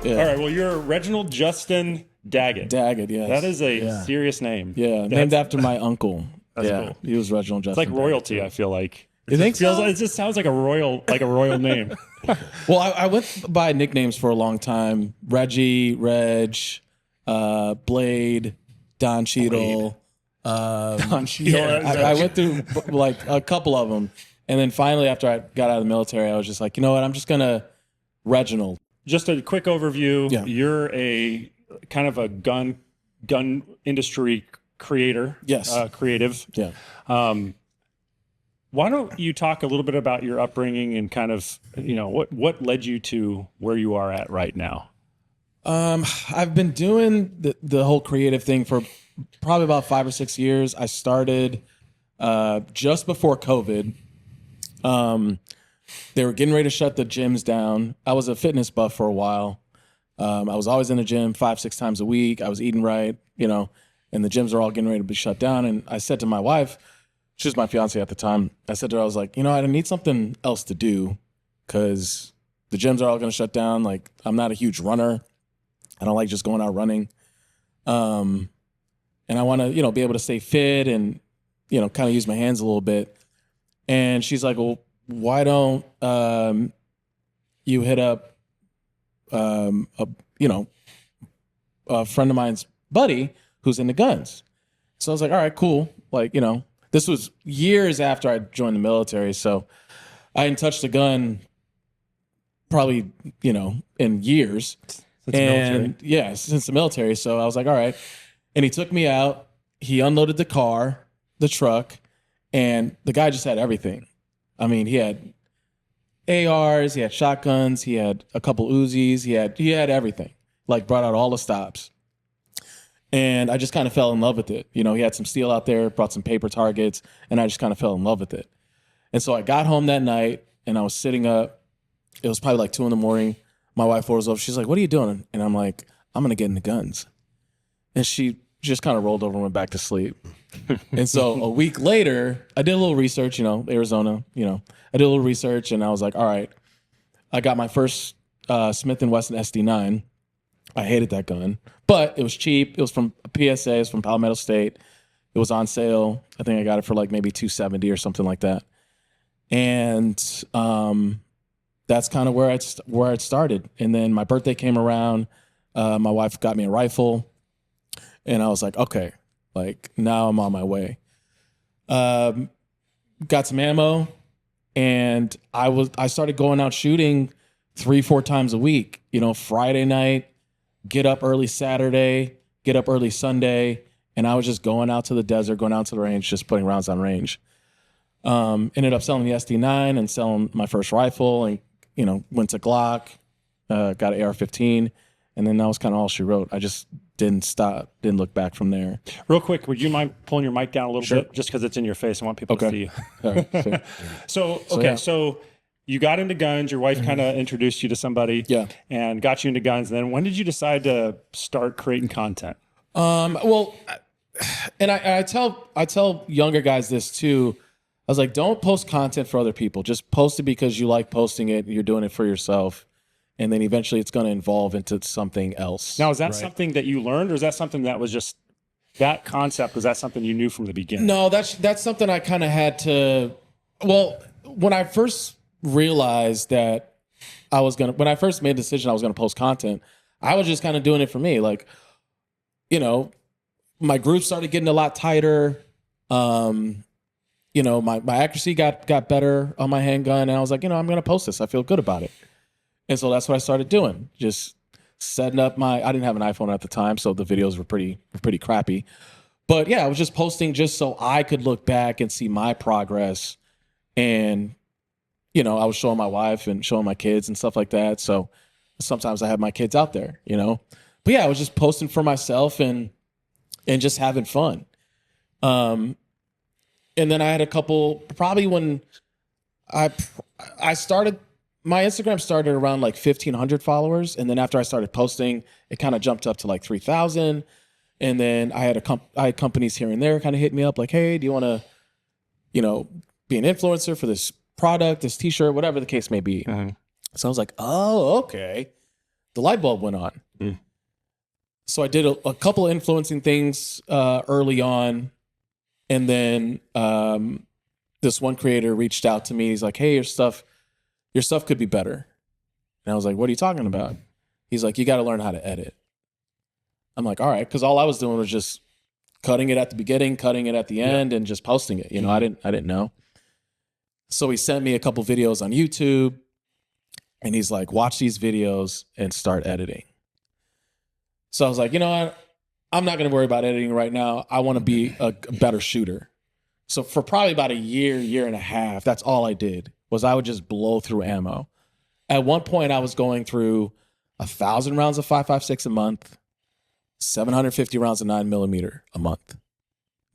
Yeah. All right. Well, you're Reginald Justin Daggett. Daggett, yes. That is a serious name. Yeah, named after my uncle. That's cool. He was Reginald Justin. It's like royalty, I feel like. You think so? It just sounds like a royal name. Well, I went by nicknames for a long time. Reggie, Reg, Blade, Don Cheadle. Don Cheadle. I went through like a couple of them. And then finally, after I got out of the military, I was just like, you know what? I'm just going to Reginald. Just a quick overview. Yeah. You're a kind of a gun industry creator. Yes. Creative. Yeah. Why don't you talk a little bit about your upbringing and kind of, what led you to where you are at right now? I've been doing the whole creative thing for probably about 5 or 6 years. I started just before COVID. They were getting ready to shut the gyms down. I was a fitness buff for a while. I was always in the gym 5-6 times a week. I was eating right, and the gyms are all getting ready to be shut down. And I said to my wife, she was my fiance at the time, I said to her, I was like, I need something else to do because the gyms are all going to shut down. Like, I'm not a huge runner. I don't like just going out running. And I want to, be able to stay fit and, kind of use my hands a little bit. And she's like, well, why don't you hit up, a friend of mine's buddy who's into guns. So I was like, all right, cool. Like, this was years after I joined the military. So I hadn't touched a gun probably, in years. Since the military. So I was like, all right. And he took me out. He unloaded the truck, and the guy just had everything. I mean, he had ARs, he had shotguns, he had a couple Uzis, he had everything. Like, brought out all the stops. And I just kind of fell in love with it. He had some steel out there, brought some paper targets, and I just kind of fell in love with it. And so I got home that night, and I was sitting up. It was probably like 2 a.m. My wife rolls over. She's like, what are you doing? And I'm like, I'm going to get into guns. And she just kind of rolled over and went back to sleep. And so a week later, I did a little research, Arizona, I did a little research, and I was like, all right, I got my first Smith & Wesson SD9. I hated that gun, but it was cheap. It was from PSA. It was from Palmetto State. It was on sale. I think I got it for like maybe $270 or something like that. And that's kind of where it started. And then my birthday came around. My wife got me a rifle, and I was like, okay, like now I'm on my way. Got some ammo, and I started going out shooting 3-4 times a week. Friday night, get up early Saturday, get up early Sunday, and I was just going out to the desert, going out to the range, just putting rounds on range. Ended up selling the SD9 and selling my first rifle, and went to Glock, got an AR-15, and then that was kind of all she wrote. I just didn't stop, didn't look back from there. Real quick, would you mind pulling your mic down a little bit, just because it's in your face? I want people to see you. All right, So you got into guns. Your wife kind of introduced you to somebody, and got you into guns. And then when did you decide to start creating content? Well, and I tell younger guys this too. I was like, don't post content for other people. Just post it because you like posting it. You're doing it for yourself. And then eventually it's going to evolve into something else. Now, is that something that you learned, or is that something that was just that concept? Was that something you knew from the beginning? No, that's something I kind of had to. Well, when I first realized that when I first made the decision I was going to post content, I was just kind of doing it for me. Like, my group started getting a lot tighter. My accuracy got better on my handgun, and I was like, I'm going to post this. I feel good about it. And so that's what I started doing. Just setting up I didn't have an iPhone at the time, so the videos were pretty crappy. But yeah, I was just posting just so I could look back and see my progress. And, I was showing my wife and showing my kids and stuff like that. So sometimes I have my kids out there, But yeah, I was just posting for myself and just having fun. And then I had a couple, probably when I started, my Instagram started around like 1,500 followers. And then after I started posting, it kind of jumped up to like 3,000. And then I had companies here and there kind of hit me up like, hey, do you want to, be an influencer for this product, this t-shirt, whatever the case may be. Uh-huh. So I was like, oh, okay. the light bulb went on. So I did a couple of influencing things early on. And then this one creator reached out to me. He's like, hey, your stuff could be better. And I was like, what are you talking about? He's like, you got to learn how to edit. I'm like, all right. Because all I was doing was just cutting it at the beginning, cutting it at the end, and just posting it. You know, I didn't know. So he sent me a couple videos on YouTube. And he's like, watch these videos and start editing. So I was like, you know what? I'm not going to worry about editing right now. I want to be a better shooter. So for probably about a year and a half, that's all I did was I would just blow through ammo. At one point, I was going through 1,000 rounds of 5.56 a month, 750 rounds of 9mm a month.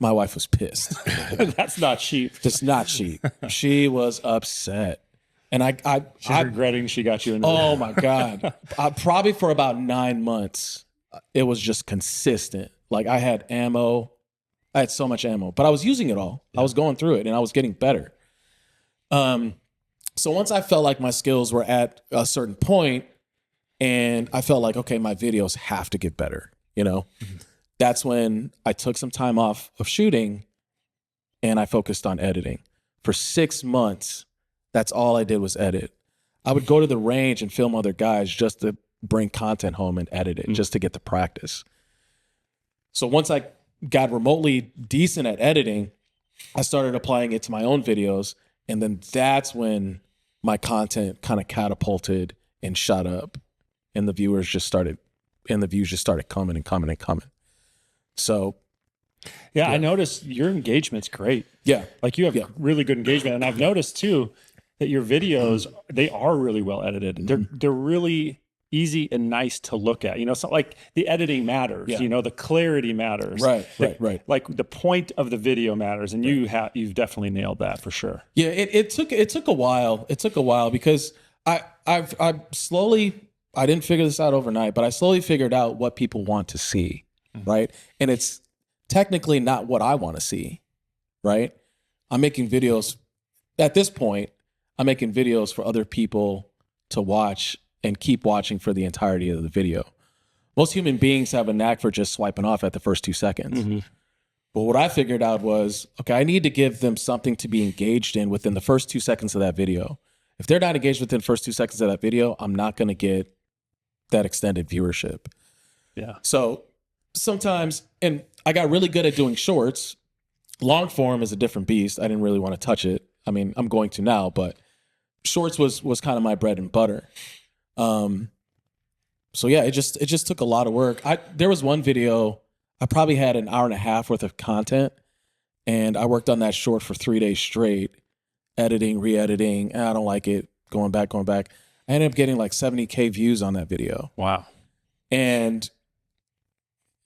My wife was pissed. That's not cheap. That's not cheap. She was upset. And She's regretting she got you into Oh my God. Probably for about 9 months, it was just consistent. Like I had ammo. I had so much ammo, but I was using it all. I was going through it and I was getting better. So once I felt like my skills were at a certain point and I felt like, okay, my videos have to get better, you know, that's when I took some time off of shooting and I focused on editing. For 6 months, that's all I did was edit. I would go to the range and film other guys just to bring content home and edit it, just to get the practice. So once I got remotely decent at editing, I started applying it to my own videos. And then that's when my content kind of catapulted and shot up. And the views just started coming and coming and coming. So yeah, I noticed your engagement's great. Yeah. Like you have really good engagement. And I've noticed too that your videos, they are really well edited. They're really easy and nice to look at. You know, so like the editing matters, you know, the clarity matters. Right. Like the point of the video matters. And you've definitely nailed that for sure. Yeah, it took a while. It took a while because I slowly, I didn't figure this out overnight, but I slowly figured out what people want to see. Right. And it's technically not what I want to see. Right. I'm making videos at this point. I'm making videos for other people to watch and keep watching for the entirety of the video. Most human beings have a knack for just swiping off at the first 2 seconds. But what I figured out was, okay, I need to give them something to be engaged in within the first 2 seconds of that video. If they're not engaged within the first 2 seconds of that video, I'm not going to get that extended viewership. Yeah. So sometimes, and I got really good at doing shorts. Long form is a different beast. I didn't really want to touch it. I mean, I'm going to now, but shorts was kind of my bread and butter. So yeah, it just took a lot of work. There was one video, I probably had an hour and a half worth of content, and I worked on that short for 3 days straight, editing, re-editing, and I don't like it, going back. I ended up getting like 70K views on that video. Wow. And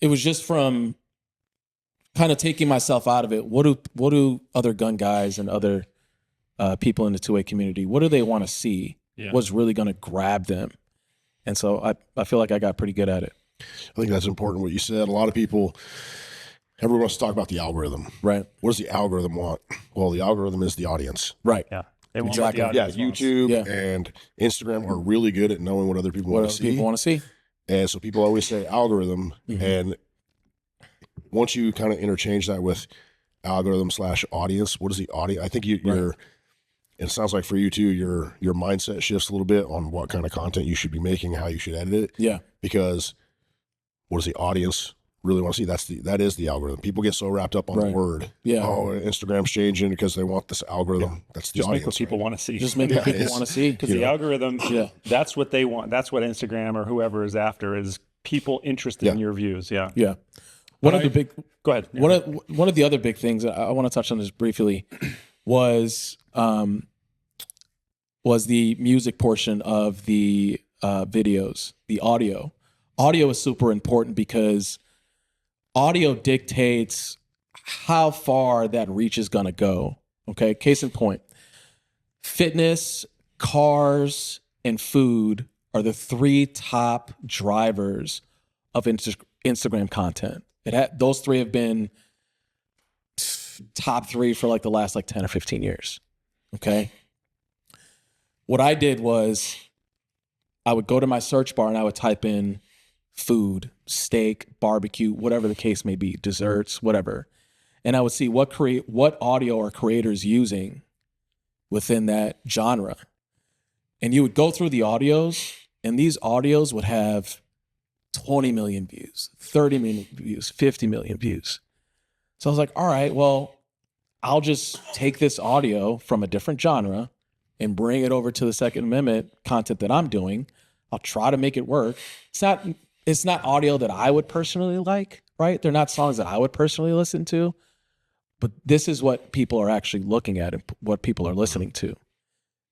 it was just from kind of taking myself out of it. What do other gun guys and other people in the 2A community, what do they want to see? Yeah. What's really going to grab them? And so I feel like I got pretty good at it. I think that's important what you said. A lot of people, everyone wants to talk about the algorithm. Right. What does the algorithm want? Well, the algorithm is the audience. Right. Yeah. They want exactly. YouTube and Instagram are really good at knowing what other people want to see. People want to see. And so people always say algorithm. And once you kind of interchange that with algorithm / audience, what is the audience? I think you're, it sounds like for you too, your mindset shifts a little bit on what kind of content you should be making, how you should edit it. Yeah. Because what does the audience really want to see? That is the algorithm. People get so wrapped up on the word. Yeah. Oh, Instagram's changing because they want this algorithm. Yeah. That's the just audience. Make what people want to see. Just make what people want to see. Because the algorithm, that's what they want. That's what Instagram or whoever is after, is people interested in your views. Yeah. Yeah. Go ahead. One of the other big things I want to touch on this briefly was the music portion of the videos, the audio. Audio is super important because audio dictates how far that reach is going to go. Okay. Case in point, fitness, cars, and food are the 3 top drivers of Instagram content. Those 3 have been top 3 for like the last 10 or 15 years. Okay. What I did was I would go to my search bar and I would type in food, steak, barbecue, whatever the case may be, desserts, whatever. And I would see what audio are creators using within that genre. And you would go through the audios, and these audios would have 20 million views, 30 million views, 50 million views. So I was like, all right, well, I'll just take this audio from a different genre and bring it over to the Second Amendment content that I'm doing. I'll try to make it work. It's not audio that I would personally like, right? They're not songs that I would personally listen to, but this is what people are actually looking at and what people are listening to.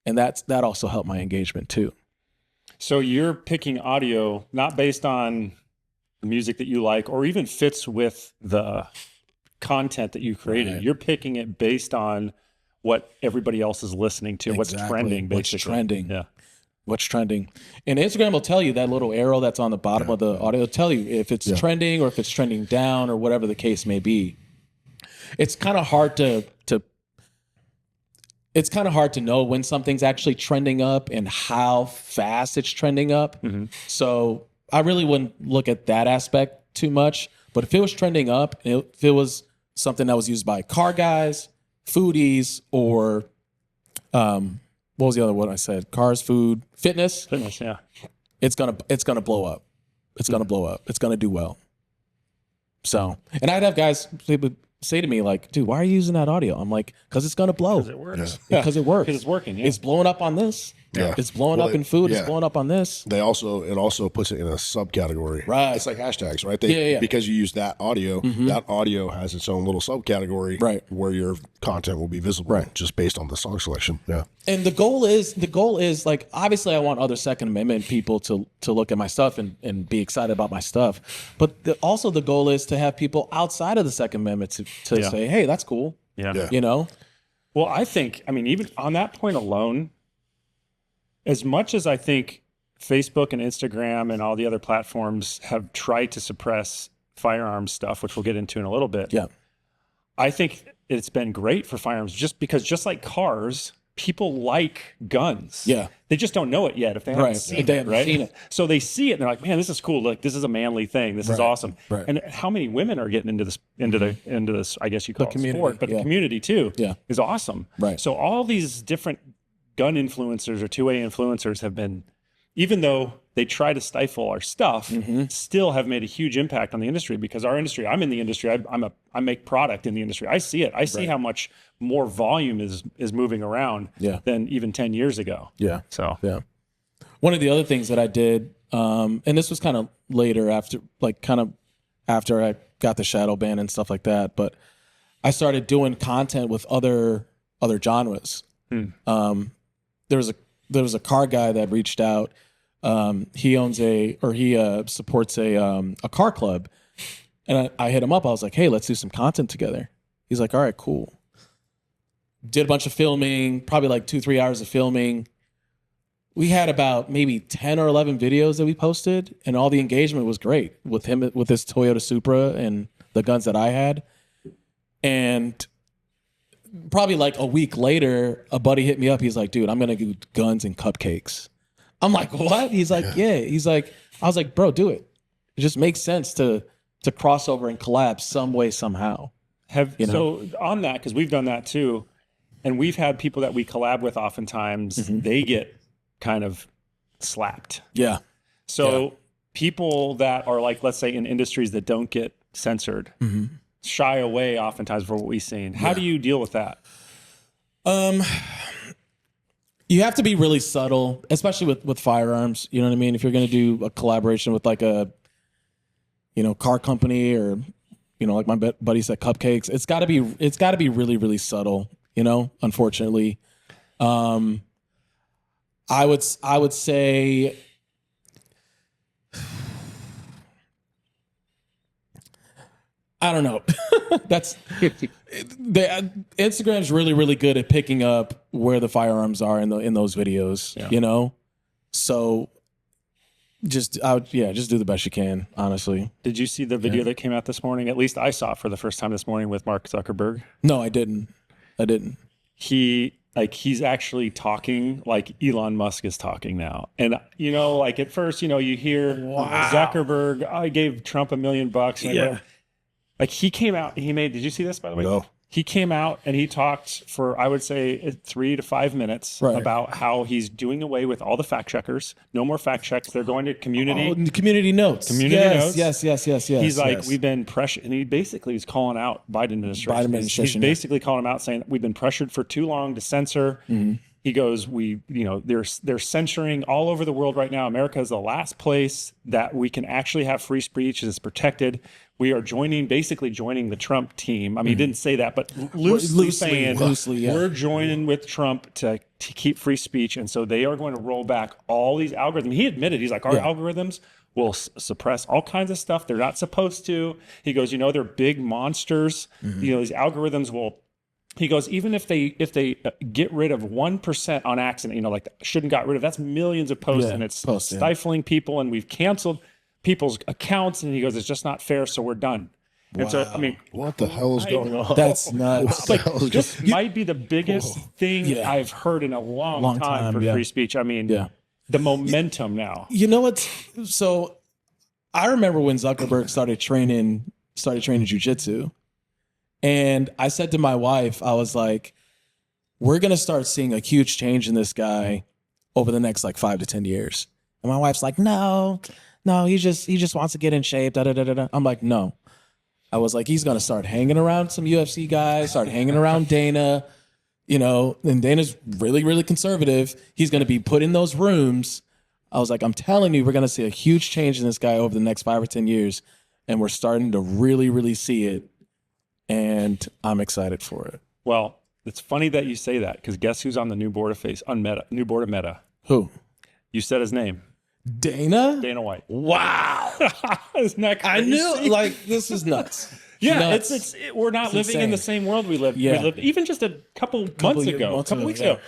And that also helped my engagement too. So you're picking audio not based on the music that you like or even fits with the content that you created. Right. You're picking it based on what everybody else is listening to, what's trending, basically. What's trending. Yeah. What's trending. And Instagram will tell you, that little arrow that's on the bottom of the audio will tell you if it's trending or if it's trending down or whatever the case may be. It's kind of hard to know when something's actually trending up and how fast it's trending up. Mm-hmm. So I really wouldn't look at that aspect too much. But if it was trending up, if it was something that was used by car guys, foodies, or what was the other one I said? Cars, food, fitness. Fitness, yeah. It's gonna blow up. It's gonna blow up. It's gonna do well. So, and I'd have guys, they would say to me like, dude, why are you using that audio? I'm like, because it's gonna blow. Because it works. Because it works. Because it's working. Yeah. It's blowing up on this. Yeah. It's blowing up in food. It's blowing up on this. It also puts it in a subcategory. Right. It's like hashtags, right? Yeah. Because you use that audio, that audio has its own little subcategory where your content will be visible just based on the song selection. Yeah. And the goal is like, obviously I want other Second Amendment people to look at my stuff and be excited about my stuff. But also the goal is to have people outside of the Second Amendment to say, hey, that's cool. Yeah. You know? Well, I mean, even on that point alone, as much as I think Facebook and Instagram and all the other platforms have tried to suppress firearms stuff, which we'll get into in a little bit. Yeah. I think it's been great for firearms just like cars, people like guns. Yeah. They just don't know it yet if they haven't seen it, right? Seen it. So they see it and they're like, man, this is cool. Like, this is a manly thing. This is awesome. Right. And how many women are getting into this, I guess you call it community, sport, but the community too is awesome. Right. So all these different gun influencers or two-way influencers have been, even though they try to stifle our stuff, still have made a huge impact on the industry, because our industry, I'm in the industry, I make product in the industry. I see it. I see how much more volume is moving around than even 10 years ago. Yeah. So one of the other things that I did, and this was kind of later after I got the shadow ban and stuff like that, but I started doing content with other genres. There was a car guy that reached out. He supports a car club, and I hit him up. I was like, hey, let's do some content together. He's like, all right, cool. Did a bunch of filming, probably like 2-3 hours of filming. We had about maybe 10 or 11 videos that we posted, and all the engagement was great with him, with his Toyota Supra and the guns that I had. And probably like a week later, a buddy hit me up. He's like, dude, I'm going to do guns and cupcakes. I'm like, what? He's like, yeah. He's like, I was like, bro, do it. It just makes sense to cross over and collab some way, somehow. So on that, because we've done that too, and we've had people that we collab with oftentimes, they get kind of slapped. Yeah. So people that are like, let's say in industries that don't get censored, shy away oftentimes from what we've seen. How do you deal with that? You have to be really subtle, especially with firearms. You know what I mean? If you're going to do a collaboration with like a, car company, or, like my buddy said, cupcakes, it's got to be really, really subtle, unfortunately. I would say, I don't know. Instagram's really, really good at picking up where the firearms are in those videos, So just do the best you can, honestly. Did you see the video that came out this morning? At least I saw it for the first time this morning with Mark Zuckerberg. No, I didn't. like he's actually talking like Elon Musk is talking now. And, you know, like at first, you know, you hear Zuckerberg, I gave Trump $1 million. And like he came out, did you see this by the way? No. He came out and he talked for, I would say, 3 to 5 minutes about how he's doing away with all the fact checkers. No more fact checks. They're going to community. Community notes. Notes. Yes. He's like, we've been pressured. And he basically is calling out Biden administration. He's basically calling him out saying we've been pressured for too long to censor. He goes, they're censoring all over the world right now. America is the last place that we can actually have free speech and it's protected. We are basically joining the Trump team. I mean, he didn't say that, but loosely saying, we're joining with Trump to keep free speech. And so they are going to roll back all these algorithms. He admitted, he's like, our algorithms will suppress all kinds of stuff they're not supposed to. He goes, you know, they're big monsters. You know, these algorithms will. He goes, even if they get rid of 1% on accident, you know, like shouldn't got rid of, that's millions of posts and it's stifling people and we've canceled people's accounts. And he goes, it's just not fair. So we're done. Wow. And so, I mean, what the hell is going on? That's nuts. Like, this might be the biggest thing I've heard in a long time for free speech. I mean, the momentum now. You know what? So I remember when Zuckerberg started training jujitsu. And I said to my wife, I was like, we're going to start seeing a huge change in this guy over the next like 5 to 10 years. And my wife's like, no, he just wants to get in shape. Da, da, da, da, da. I'm like, no. I was like, he's going to start hanging around some UFC guys, start hanging around Dana, you know, and Dana's really, really conservative. He's going to be put in those rooms. I was like, I'm telling you, we're going to see a huge change in this guy over the next 5 or 10 years. And we're starting to really, really see it. And I'm excited for it. Well, it's funny that you say that because guess who's on the new board of Meta? Who? You said his name. Dana White. Wow. Isn't that crazy? I knew, like, this is nuts. Yeah, nuts. We're not living insane. in the same world we lived. Yeah. We lived even just a couple weeks ago.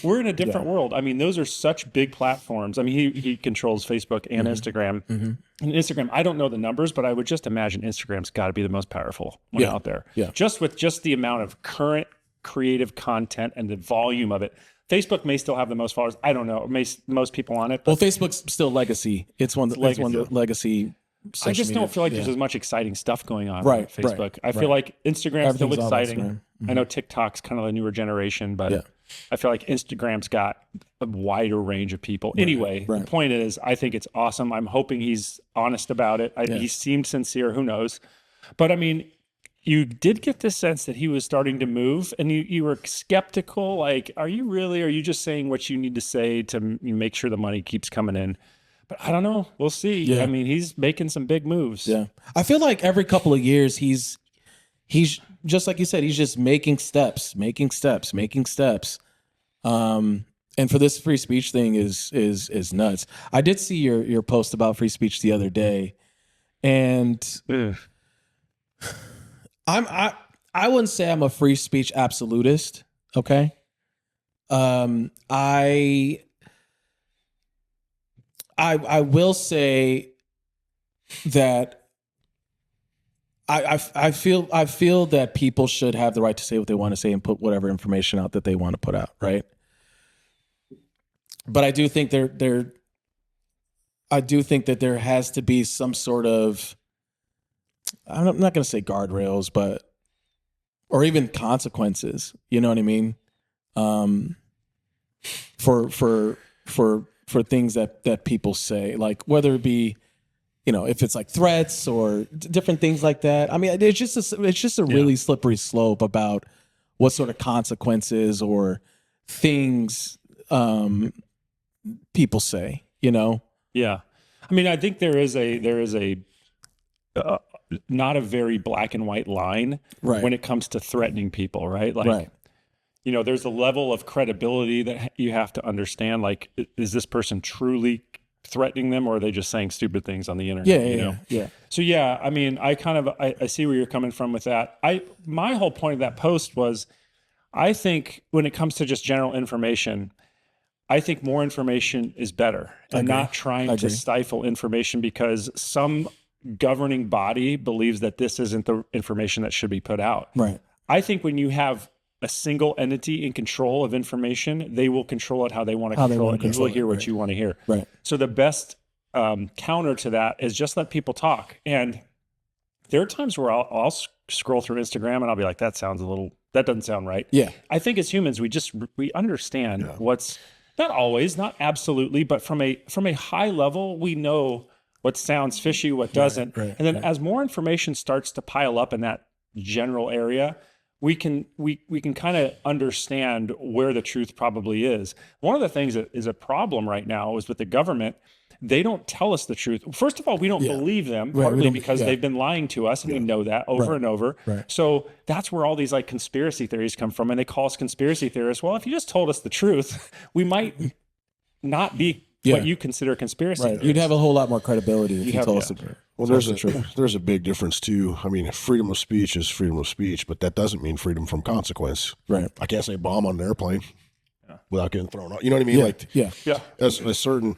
We're in a different world. I mean, those are such big platforms. I mean, he controls Facebook and Instagram. And Instagram, I don't know the numbers, but I would just imagine Instagram's got to be the most powerful one out there. Yeah. Just with the amount of current creative content and the volume of it. Facebook may still have the most followers. I don't know. Most people on it. Well, Facebook's still legacy. It's one of the legacy. I just don't feel like there's as much exciting stuff going on on Facebook. I feel like Instagram's still exciting. I know TikTok's kind of a newer generation, but I feel like Instagram's got a wider range of people. Anyway, the point is, I think it's awesome. I'm hoping he's honest about it. He seemed sincere. Who knows? But I mean, you did get the sense that he was starting to move, and you were skeptical. Like, are you just saying what you need to say to make sure the money keeps coming in? But I don't know. We'll see. Yeah. I mean, he's making some big moves. Yeah. I feel like every couple of years, he's just like you said, he's just making steps. And for this free speech thing is nuts. I did see your post about free speech the other day, and I wouldn't say I'm a free speech absolutist. Okay. I will say that I feel that people should have the right to say what they want to say and put whatever information out that they want to put out, right? But I do think that there has to be some sort of, I'm not going to say guardrails, but or even consequences. You know what I mean? For things that people say, like whether it be, you know, if it's like threats or different things like that. I mean, it's just a really slippery slope about what sort of consequences or things people say, you know? Yeah. I mean, I think there is a not a very black and white line when it comes to threatening people, right? Like, you know, there's a level of credibility that you have to understand. Like, is this person truly threatening them, or are they just saying stupid things on the internet? Yeah. So yeah, I mean, I see where you're coming from with that. My whole point of that post was, I think when it comes to just general information, I think more information is better, and not trying to stifle information because some governing body believes that this isn't the information that should be put out. Right. I think when you have a single entity in control of information, they will control it how they want to control it. You will hear what you want to hear. Right. So the best counter to that is just let people talk. And there are times where I'll scroll through Instagram and I'll be like, that doesn't sound right. Yeah. I think as humans, we understand what's, not always, not absolutely, but from a high level, we know what sounds fishy, what doesn't. Right, and then as more information starts to pile up in that general area, we can kind of understand where the truth probably is. One of the things that is a problem right now is with the government. They don't tell us the truth. First of all, we don't believe them, partly because they've been lying to us, and we know that over and over. Right. So that's where all these like conspiracy theories come from, and they call us conspiracy theorists. Well, if you just told us the truth, we might not be what you consider a conspiracy theorist. You'd have a whole lot more credibility if you told us the truth. Well, there's a big difference too. I mean, freedom of speech is freedom of speech, but that doesn't mean freedom from consequence. Right. I can't say bomb on an airplane without getting thrown out. You know what I mean? As a certain,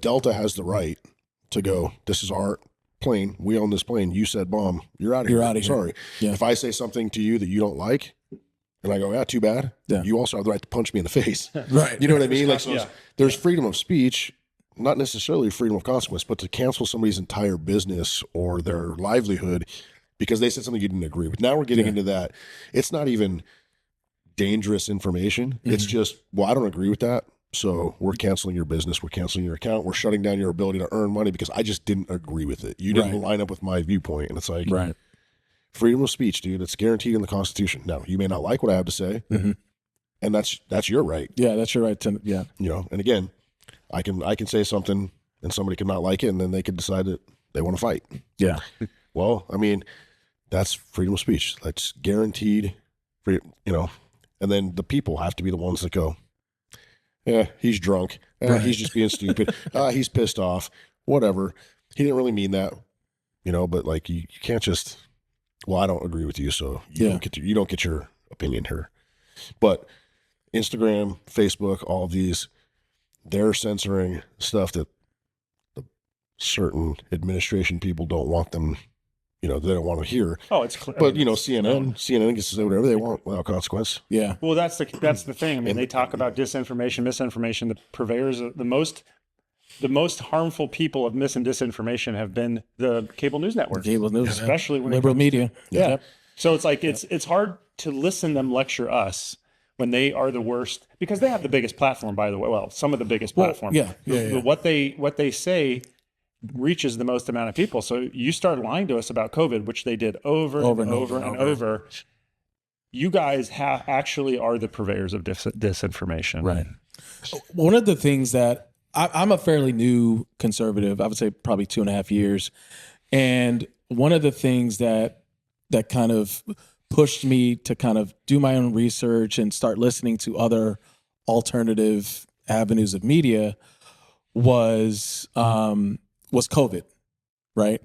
Delta has the right to go, this is our plane. We own this plane. You said bomb. You're out of here. You're out of here. Sorry. Yeah. If I say something to you that you don't like, and I go, yeah, too bad. Yeah. You also have the right to punch me in the face. Right. You know what I mean? Like, there's freedom of speech, not necessarily freedom of consequence, but to cancel somebody's entire business or their livelihood because they said something you didn't agree with. Now we're getting into that. It's not even dangerous information. It's just, well, I don't agree with that. So we're canceling your business. We're canceling your account. We're shutting down your ability to earn money because I just didn't agree with it. You didn't line up with my viewpoint. And it's like, freedom of speech, dude. It's guaranteed in the Constitution. Now, you may not like what I have to say, and that's your right. Yeah, that's your right to, And again, I can say something and somebody can not like it, and then they could decide that they want to fight. Yeah. Well, I mean, that's freedom of speech. That's guaranteed, and then the people have to be the ones that go, yeah, he's drunk. He's just being stupid. He's pissed off. Whatever. He didn't really mean that, but like you can't just, well, I don't agree with you, so you don't get your opinion here. But Instagram, Facebook, all of these, they're censoring stuff that the certain administration people don't want them, they don't want to hear. Oh, it's clear. But CNN gets to say whatever they want without consequence. Yeah. Well, that's the thing. I mean, they talk about disinformation, misinformation. The purveyors of the most harmful people of mis and disinformation have been the cable news networks. Cable news, especially when liberal media. Yeah. Yep. So it's like it's hard to listen them lecture us when they are the worst because they have the biggest platform, by the way. Well, some of the biggest platform. What they say reaches the most amount of people. So you start lying to us about COVID, which they did over and over. You guys actually are the purveyors of disinformation. Right. One of the things that I'm a fairly new conservative, I would say probably 2.5 years. And one of the things that kind of pushed me to kind of do my own research and start listening to other alternative avenues of media was COVID, right?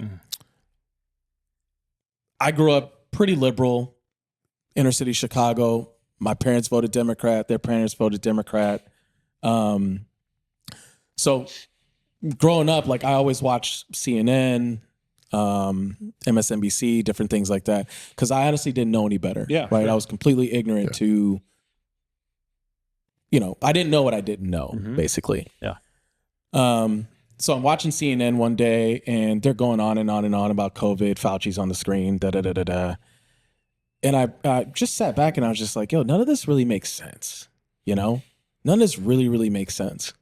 I grew up pretty liberal, inner city Chicago. My parents voted Democrat. Their parents voted Democrat. So growing up, like I always watched CNN, MSNBC, different things like that, because I honestly didn't know any better. Yeah, right. I was completely ignorant to, I didn't know what I didn't know, basically. Yeah. So I'm watching CNN one day, and they're going on and on and on about COVID. Fauci's on the screen, and I just sat back and I was just like, yo, none of this really makes sense. None of this really, really makes sense.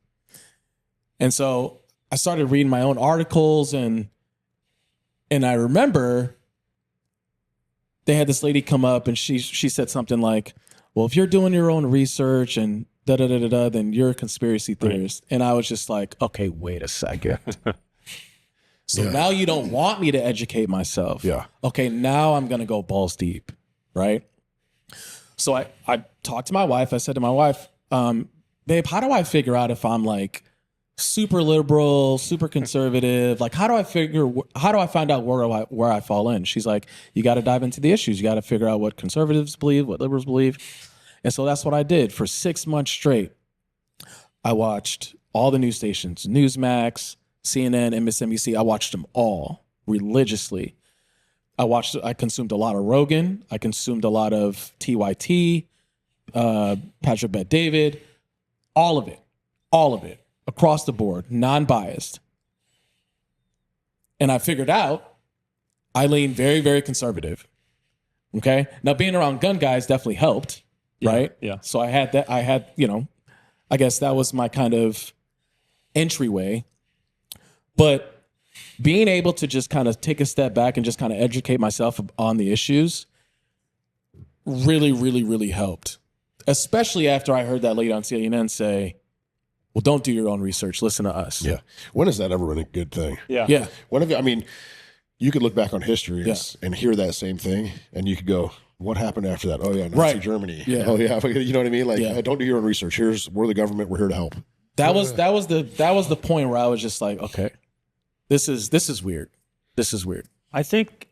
And so I started reading my own articles, and I remember they had this lady come up and she said something like, well, if you're doing your own research and then you're a conspiracy theorist. Right. And I was just like, okay, wait a second. So now you don't want me to educate myself. Yeah. Okay, now I'm going to go balls deep, right? So I talked to my wife. I said to my wife, babe, how do I figure out if I'm like super liberal, super conservative? Like, how do I find out where I fall in? She's like, you got to dive into the issues. You got to figure out what conservatives believe, what liberals believe. And so that's what I did for 6 months straight. I watched all the news stations, Newsmax, CNN, MSNBC. I watched them all religiously. I consumed a lot of Rogan. I consumed a lot of TYT. Patrick Bet David, all of it, across the board, non-biased. And I figured out I lean very, very conservative. Okay. Now, being around gun guys definitely helped, right? Yeah. So I had that. I guess that was my kind of entryway. But being able to just kind of take a step back and just kind of educate myself on the issues really, really, really helped. Especially after I heard that lady on CNN say, well, don't do your own research. Listen to us. Yeah. When has that ever been a good thing? Yeah. Yeah. When have you, I mean, you could look back on history and hear that same thing, and you could go, what happened after that? Oh, yeah, Nazi Germany. Yeah. Oh, yeah. You know what I mean? Like, don't do your own research. We're the government. We're here to help. That was the point where I was just like, okay, this is weird. This is weird. I think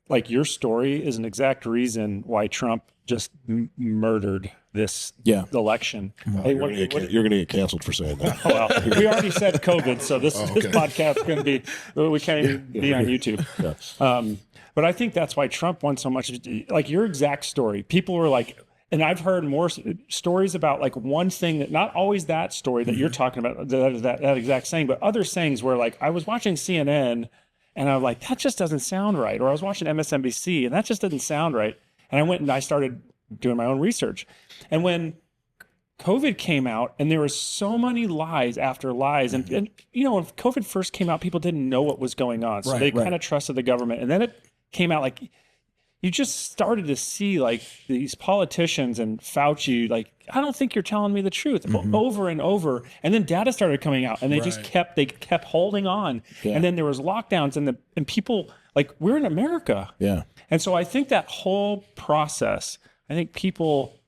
like your story is an exact reason why Trump just murdered this election. Hey, you're going to get canceled for saying that. Well, we already said COVID, so this podcast is going to be, we can't even be on YouTube. Yeah. But I think that's why Trump won so much. Like your exact story, people were like, and I've heard more stories about like one thing that not always that story that you're talking about, that exact saying, but other sayings where like I was watching CNN and I'm like, that just doesn't sound right. Or I was watching MSNBC and that just doesn't sound right. And I went and I started doing my own research. And when COVID came out and there were so many lies after lies, and you know, when COVID first came out, people didn't know what was going on. So they kind of trusted the government. And then it came out like, you just started to see like these politicians and Fauci, like, I don't think you're telling me the truth over and over. And then data started coming out and they just kept holding on. Yeah. And then there was lockdowns and people like, we're in America. Yeah. And so I think that whole process, I think people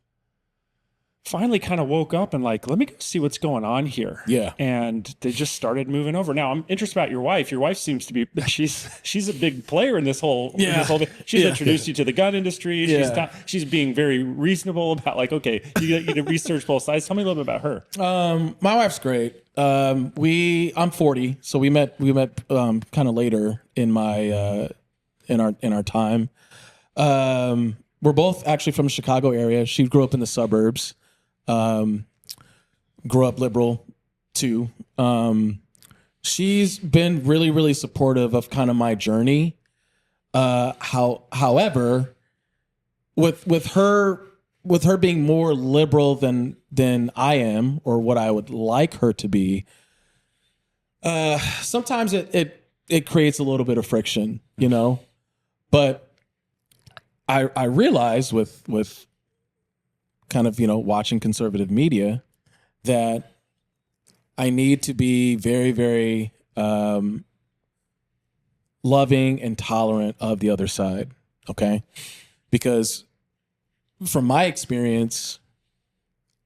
finally kind of woke up and like, let me go see what's going on here. Yeah. And they just started moving over. Now I'm interested about your wife. Your wife seems to be, she's a big player in this whole, thing. She's introduced you to the gun industry. Yeah. She's being very reasonable about like, okay, you need to research both sides. Tell me a little bit about her. My wife's great. I'm 40. So we met kind of later in my, in our time. We're both actually from the Chicago area. She grew up in the suburbs. Grew up liberal too. She's been really, really supportive of kind of my journey. However, with her being more liberal than I am, or what I would like her to be, sometimes it creates a little bit of friction, you know. But I realize with kind of, you know, watching conservative media that I need to be very, very loving and tolerant of the other side. Okay. Because from my experience,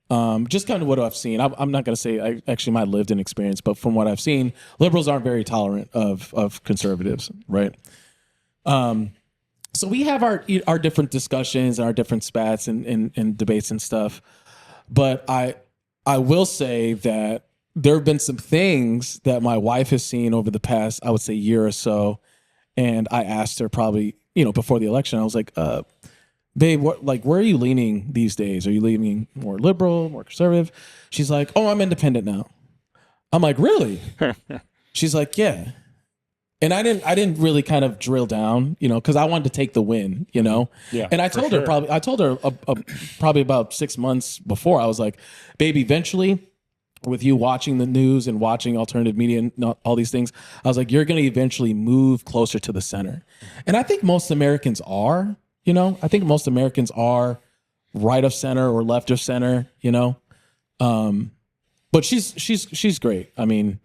just kind of what I've seen, I'm not going to say my lived in experience, but from what I've seen, liberals aren't very tolerant of conservatives. Right. So we have our different discussions and our different spats and debates and stuff. But I will say that there have been some things that my wife has seen over the past, I would say, year or so. And I asked her probably, you know, before the election, I was like, babe, where are you leaning these days? Are you leaning more liberal, more conservative? She's like, oh, I'm independent now. I'm like, really? She's like, yeah. And I didn't really kind of drill down, you know, because I wanted to take the win, you know. Yeah. And I told her probably about 6 months before, I was like, babe, eventually, with you watching the news and watching alternative media and all these things, I was like, you're going to eventually move closer to the center. And I think most Americans are, you know. I think most Americans are right of center or left of center, you know. But she's great. I mean,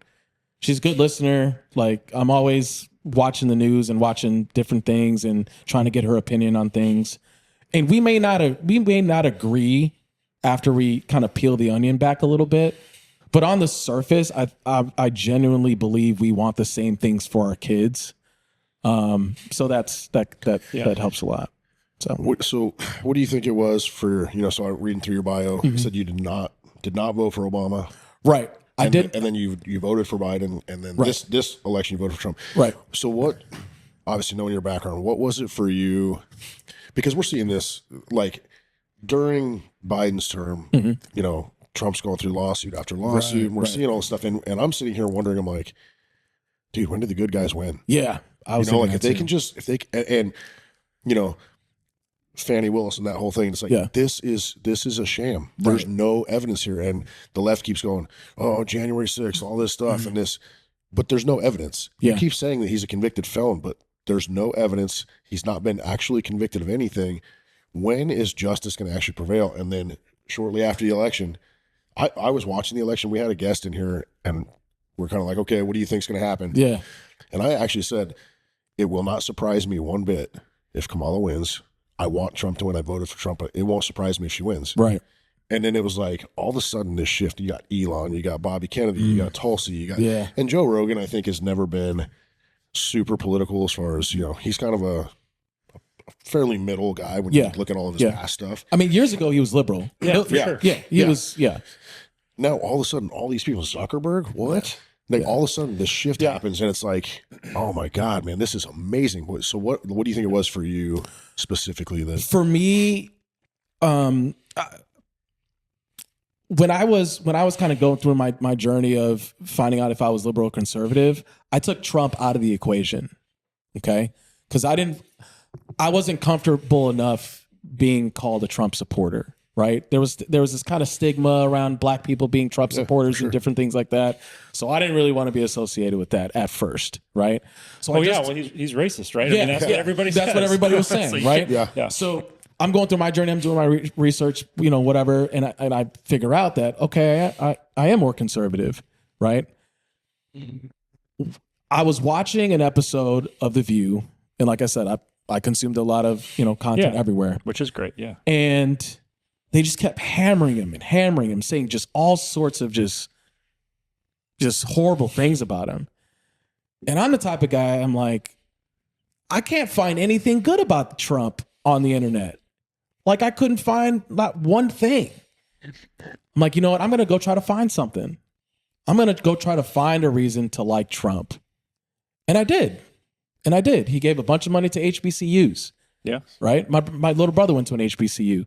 she's a good listener. Like, I'm always watching the news and watching different things and trying to get her opinion on things. And we may not agree after we kind of peel the onion back a little bit. But on the surface, I genuinely believe we want the same things for our kids. So that helps a lot. So what do you think it was for, you know, so I'm reading through your bio, you said you did not vote for Obama. Right. I did. And then you voted for Biden, and then this election you voted for Trump. Right. So what, obviously knowing your background, what was it for you? Because we're seeing this, like, during Biden's term, you know, Trump's going through lawsuit after lawsuit, and we're seeing all this stuff, and I'm sitting here wondering, I'm like, dude, when do the good guys win? Yeah, I was you know, like thinking if they and you know, Fannie Willis and that whole thing, it's like this is a sham. There's no evidence here, and the left keeps going, oh, January 6th, all this stuff and this, but there's no evidence. You keep saying that he's a convicted felon, but there's no evidence. He's not been actually convicted of anything. When is justice going to actually prevail? And then shortly after the election, I was watching the election. We had a guest in here, and we're kind of like, okay, what do you think's going to happen? Yeah. And I actually said, it will not surprise me one bit if Kamala wins. I want Trump to win. I voted for Trump, but it won't surprise me if she wins. Right. And then it was like, all of a sudden, this shift, you got Elon, you got Bobby Kennedy, you got Tulsi, you got, and Joe Rogan, I think, has never been super political as far as, you know, he's kind of a fairly middle guy when you look at all of his past stuff. I mean, years ago, he was liberal. Yeah, for sure. Yeah, he was, Now, all of a sudden, all these people, Zuckerberg, what? Like, all of a sudden, this shift happens, and it's like, oh, my God, man, this is amazing. So what do you think it was for you specifically then? For me, when I was kind of going through my journey of finding out if I was liberal or conservative, I took Trump out of the equation, okay? Because I wasn't comfortable enough being called a Trump supporter, right? There was this kind of stigma around black people being Trump supporters and different things like that. So I didn't really want to be associated with that at first, right? So he's racist, right? Yeah, I mean, that's what everybody says. That's what everybody was saying, right? Yeah. So I'm going through my journey. I'm doing my research, you know, whatever, and I figure out that okay, I am more conservative, right? I was watching an episode of The View, and like I said, I consumed a lot of, you know, content everywhere, which is great, yeah. And they just kept hammering him, saying just all sorts of just horrible things about him. And I'm the type of guy, I'm like, I can't find anything good about Trump on the internet. Like, I couldn't find not one thing. I'm like, you know what? I'm going to go try to find something. I'm going to go try to find a reason to like Trump. And I did. He gave a bunch of money to HBCUs. Yeah. Right? My little brother went to an HBCU.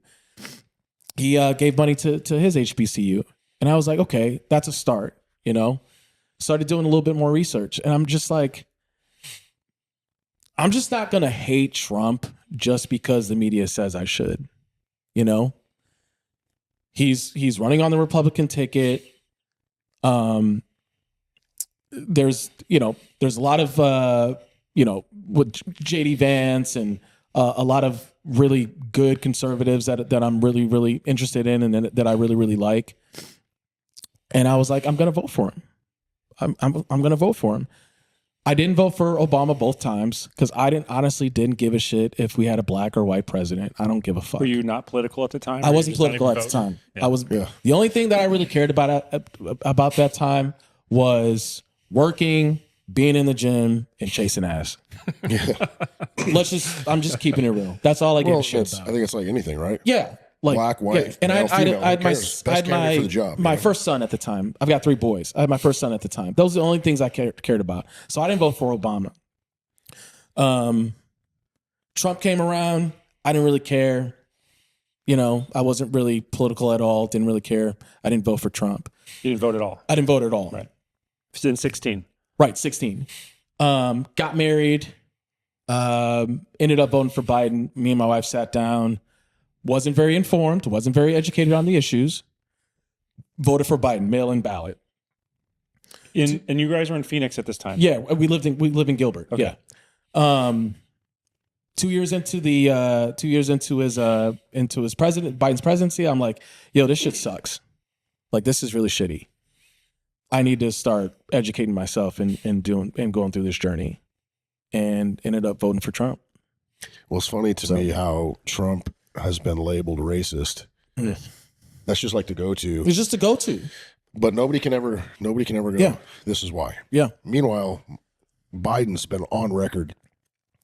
He gave money to his HBCU. And I was like, okay, that's a start, you know? Started doing a little bit more research. And I'm just like, I'm just not going to hate Trump just because the media says I should, you know? He's running on the Republican ticket. There's a lot of, with JD Vance and a lot of really good conservatives that I'm really, really interested in and that I really, really like. And I was like, I'm going to vote for him. I'm going to vote for him. I didn't vote for Obama both times because I honestly didn't give a shit if we had a black or white president. I don't give a fuck. Were you not political at the time? I wasn't political at the time. Yeah. The only thing that I really cared about that time was working, being in the gym, and chasing ass. I'm just keeping it real. That's all I give a shit about. I think it's like anything, right? Yeah. Like, black, white, and male, female, I had my first son at the time. I've got 3 boys. I had my first son at the time. Those are the only things I cared about. So I didn't vote for Obama. Trump came around. I didn't really care. You know, I wasn't really political at all. Didn't really care. I didn't vote for Trump. You didn't vote at all? I didn't vote at all. Right. It's in 16. Right, 16. Got married. Ended up voting for Biden. Me and my wife sat down. Wasn't very informed, wasn't very educated on the issues. Voted for Biden, mail-in ballot. And you guys were in Phoenix at this time? Yeah, we live in Gilbert. Okay. Yeah. 2 years into Biden's presidency, I'm like, yo, this shit sucks. Like, this is really shitty. I need to start educating myself and going through this journey. And ended up voting for Trump. Well, it's funny to me how Trump has been labeled racist. That's just like the go-to. It's just a go-to. But nobody can ever go, this is why. Yeah. Meanwhile, Biden's been on record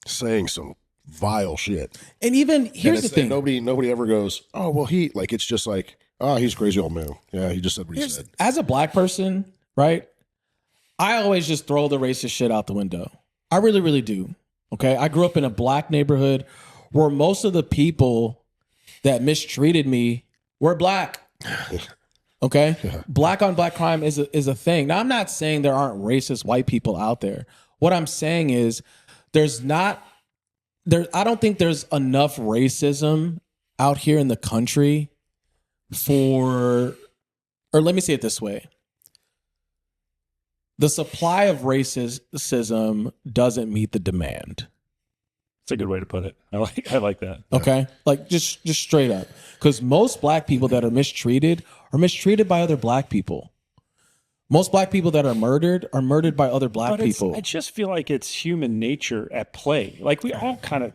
saying some vile shit. And even, here's the thing. Nobody ever goes, oh, well, it's just like, oh, he's a crazy old man. Yeah, he just said what he said. As a black person, right, I always just throw the racist shit out the window. I really, really do. Okay? I grew up in a black neighborhood where most of the people that mistreated me were black. Okay, black on black crime is a thing. Now, I'm not saying there aren't racist white people out there. What I'm saying is there's not there. I don't think there's enough racism out here in the country or let me say it this way. The supply of racism doesn't meet the demand. That's a good way to put it. I like that. Okay, like just straight up, because most black people that are mistreated by other black people. Most black people that are murdered by other black people. I just feel like it's human nature at play. Like we all kind of,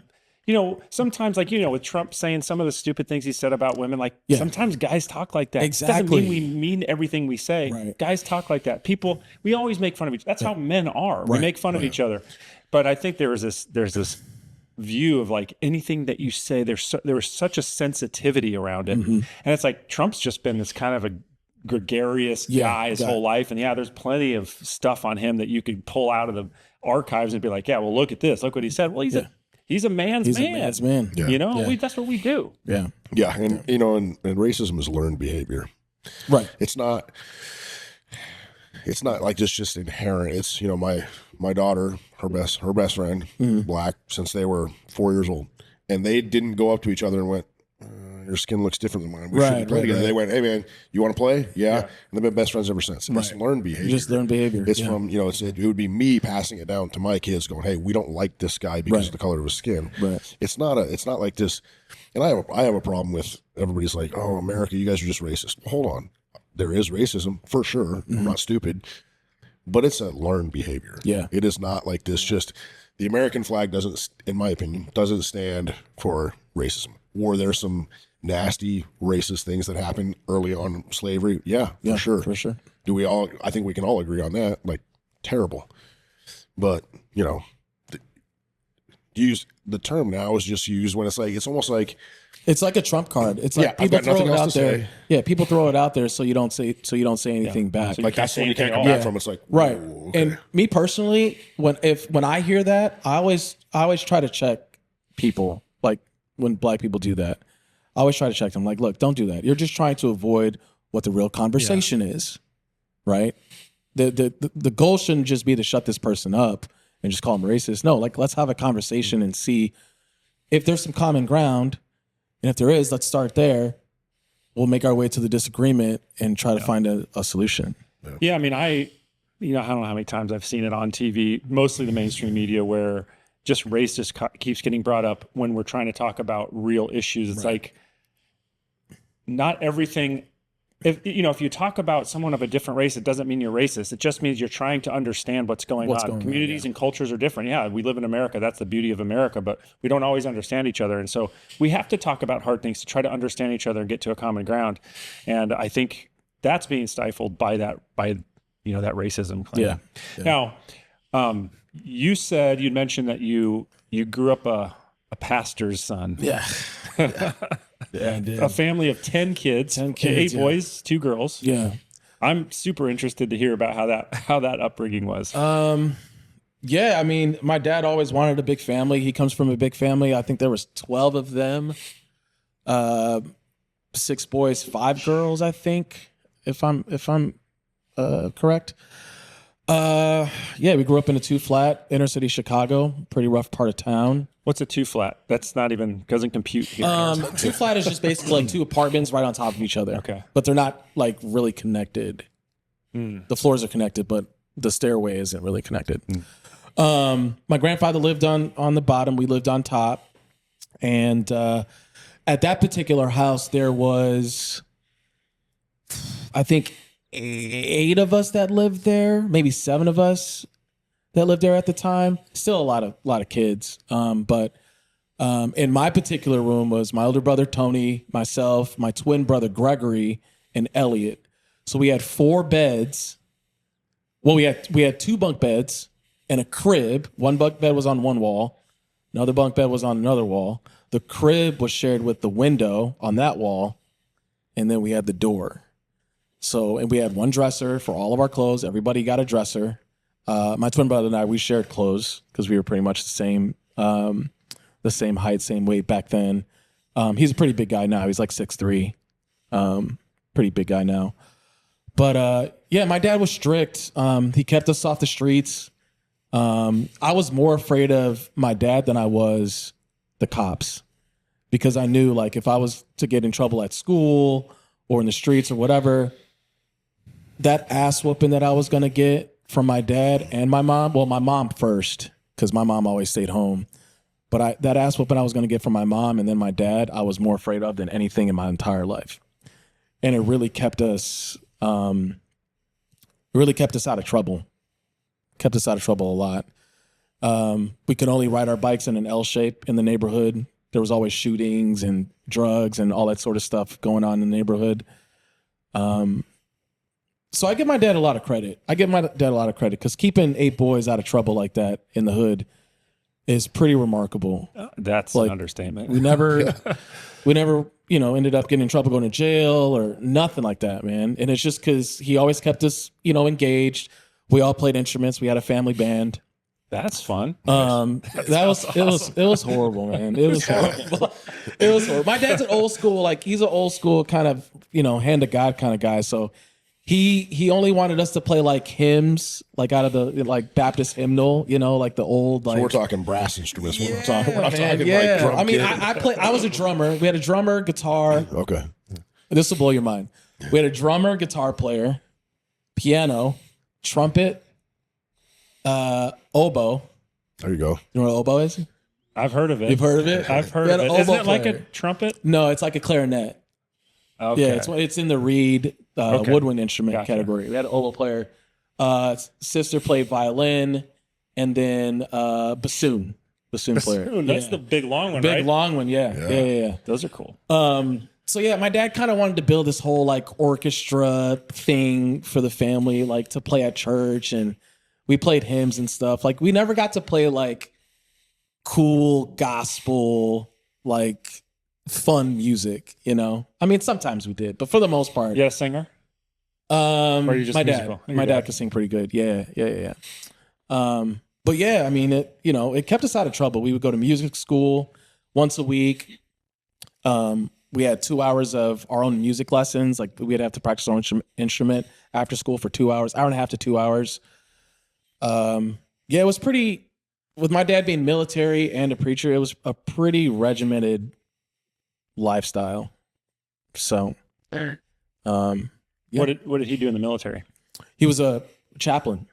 sometimes like, with Trump saying some of the stupid things he said about women, like sometimes guys talk like that. Exactly. Doesn't mean we mean everything we say. Right. Guys talk like that. People, we always make fun of each other. That's how men are. We make fun of each other. But I think there's this view of like anything that you say, there was such a sensitivity around it. And it's like Trump's just been this kind of a gregarious guy his whole life. And there's plenty of stuff on him that you could pull out of the archives and be like, well, look at this. Look what he said. Well, he's a man's man. A man's man. Yeah. That's what we do. Yeah. And, and racism is learned behavior. Right. It's not like just inherent. It's, my daughter, her best friend, black, since they were 4 years old, and they didn't go up to each other and went, your skin looks different than mine. We shouldn't play together. They went, hey man, you want to play? Yeah. And they've been best friends ever since. It's learned behavior. Just learned behavior. It's from, it would be me passing it down to my kids going, hey, we don't like this guy because of the color of his skin. Right. It's not like this. And I have a problem with everybody's like, oh, America, you guys are just racist. Well, hold on. There is racism for sure. I'm not stupid, but it's a learned behavior. Yeah. It is not like this. Just the American flag doesn't, in my opinion, doesn't stand for racism. Or there's some nasty racist things that happened early on in slavery. Yeah, for sure. Do we all, I think we can all agree on that. Like terrible. But, use the term now is just used when it's like, it's almost like, it's like a trump card. It's like people throw it out there. Yeah, people throw it out there so you don't say anything back. So like that's when you can't come back from. It's like right. Ooh, okay. And me personally, when I hear that, I always try to check people. Like when black people do that, I always try to check them. Like, look, don't do that. You're just trying to avoid what the real conversation is, right? The goal shouldn't just be to shut this person up and just call them racist. No, like let's have a conversation and see if there's some common ground. And if there is, let's start there. We'll make our way to the disagreement and try to find a solution. Yeah, I mean, I don't know how many times I've seen it on TV, mostly the mainstream media, where just race just keeps getting brought up when we're trying to talk about real issues. It's like not everything. If you talk about someone of a different race, it doesn't mean you're racist. It just means you're trying to understand what's going on. Communities and cultures are different. Yeah, we live in America. That's the beauty of America, but we don't always understand each other. And so we have to talk about hard things to try to understand each other and get to a common ground. And I think that's being stifled by that racism claim. Yeah. Now, you'd mentioned that you grew up a pastor's son. Yeah. Yeah, I did. A family of 10 kids, 8 boys, 2 girls. Yeah. I'm super interested to hear about how that upbringing was. Yeah, I mean, my dad always wanted a big family. He comes from a big family. I think there was 12 of them. 6 boys, 5 girls, I think, if I'm correct. Yeah, we grew up in a 2-flat, inner city Chicago, pretty rough part of town. What's a 2-flat? That's not even, doesn't compute here. 2-flat is just basically like 2 apartments right on top of each other. Okay. But they're not like really connected. The floors are connected, but the stairway isn't really connected. My grandfather lived on the bottom. We lived on top. And at that particular house, there was, I think, 8 of us that lived there, maybe 7 of us that lived there at the time. Still a lot of kids. But in my particular room was my older brother, Tony, myself, my twin brother, Gregory, and Elliot. So we had 4 beds. Well, we had 2 bunk beds and a crib. One bunk bed was on one wall. Another bunk bed was on another wall. The crib was shared with the window on that wall. And then we had the door. So, and we had 1 dresser for all of our clothes. Everybody got a dresser. My twin brother and I, we shared clothes because we were pretty much the same height, same weight back then. He's a pretty big guy now. He's like 6'3", pretty big guy now. But yeah, my dad was strict. He kept us off the streets. I was more afraid of my dad than I was the cops, because I knew like if I was to get in trouble at school or in the streets or whatever, that ass whooping that I was going to get from my dad and my mom, well, my mom first, because my mom always stayed home. But that ass whooping I was going to get from my mom and then my dad, I was more afraid of than anything in my entire life. And it really kept us out of trouble. Kept us out of trouble a lot. We could only ride our bikes in an L shape in the neighborhood. There was always shootings and drugs and all that sort of stuff going on in the neighborhood. So I give my dad a lot of credit. Because keeping 8 boys out of trouble like that in the hood is pretty remarkable. That's like, an understatement. We never, ended up getting in trouble, going to jail or nothing like that, man. And it's just because he always kept us, engaged. We all played instruments. We had a family band. That's fun. It was horrible, man. It was horrible. It was horrible. My dad's an old school, he's an old school kind of, hand of God kind of guy. So he only wanted us to play like hymns, like out of the Baptist hymnal, like the old So we're talking brass instruments. We're not talking like drum I mean, kit. I was a drummer. We had a drummer, guitar. Okay. This will blow your mind. We had a drummer, guitar player, piano, trumpet, oboe. There you go. You know what an oboe is? I've heard of it. You've heard of it? I've heard We of had it. an Isn't oboe it like a player. trumpet? No, it's like a clarinet. Okay. Yeah, it's in the reed woodwind instrument category. We had an oboe player. Sister played violin, and then bassoon player. That's the big long one, right? Big long one, yeah. Those are cool. So yeah, my dad kind of wanted to build this whole orchestra thing for the family, to play at church, and we played hymns and stuff. We never got to play cool gospel, fun music, I mean, sometimes we did, but for the most part. You a singer? Or you just my musical? dad. My dad could sing pretty good. Yeah. But yeah, I mean, it kept us out of trouble. We would go to music school once a week. We had 2 hours of our own music lessons. We'd have to practice our own instrument after school for 2 hours, hour and a half to 2 hours. Yeah, it was pretty, with my dad being military and a preacher, it was a pretty regimented lifestyle. So, yeah. What did he do in the military? He was a chaplain.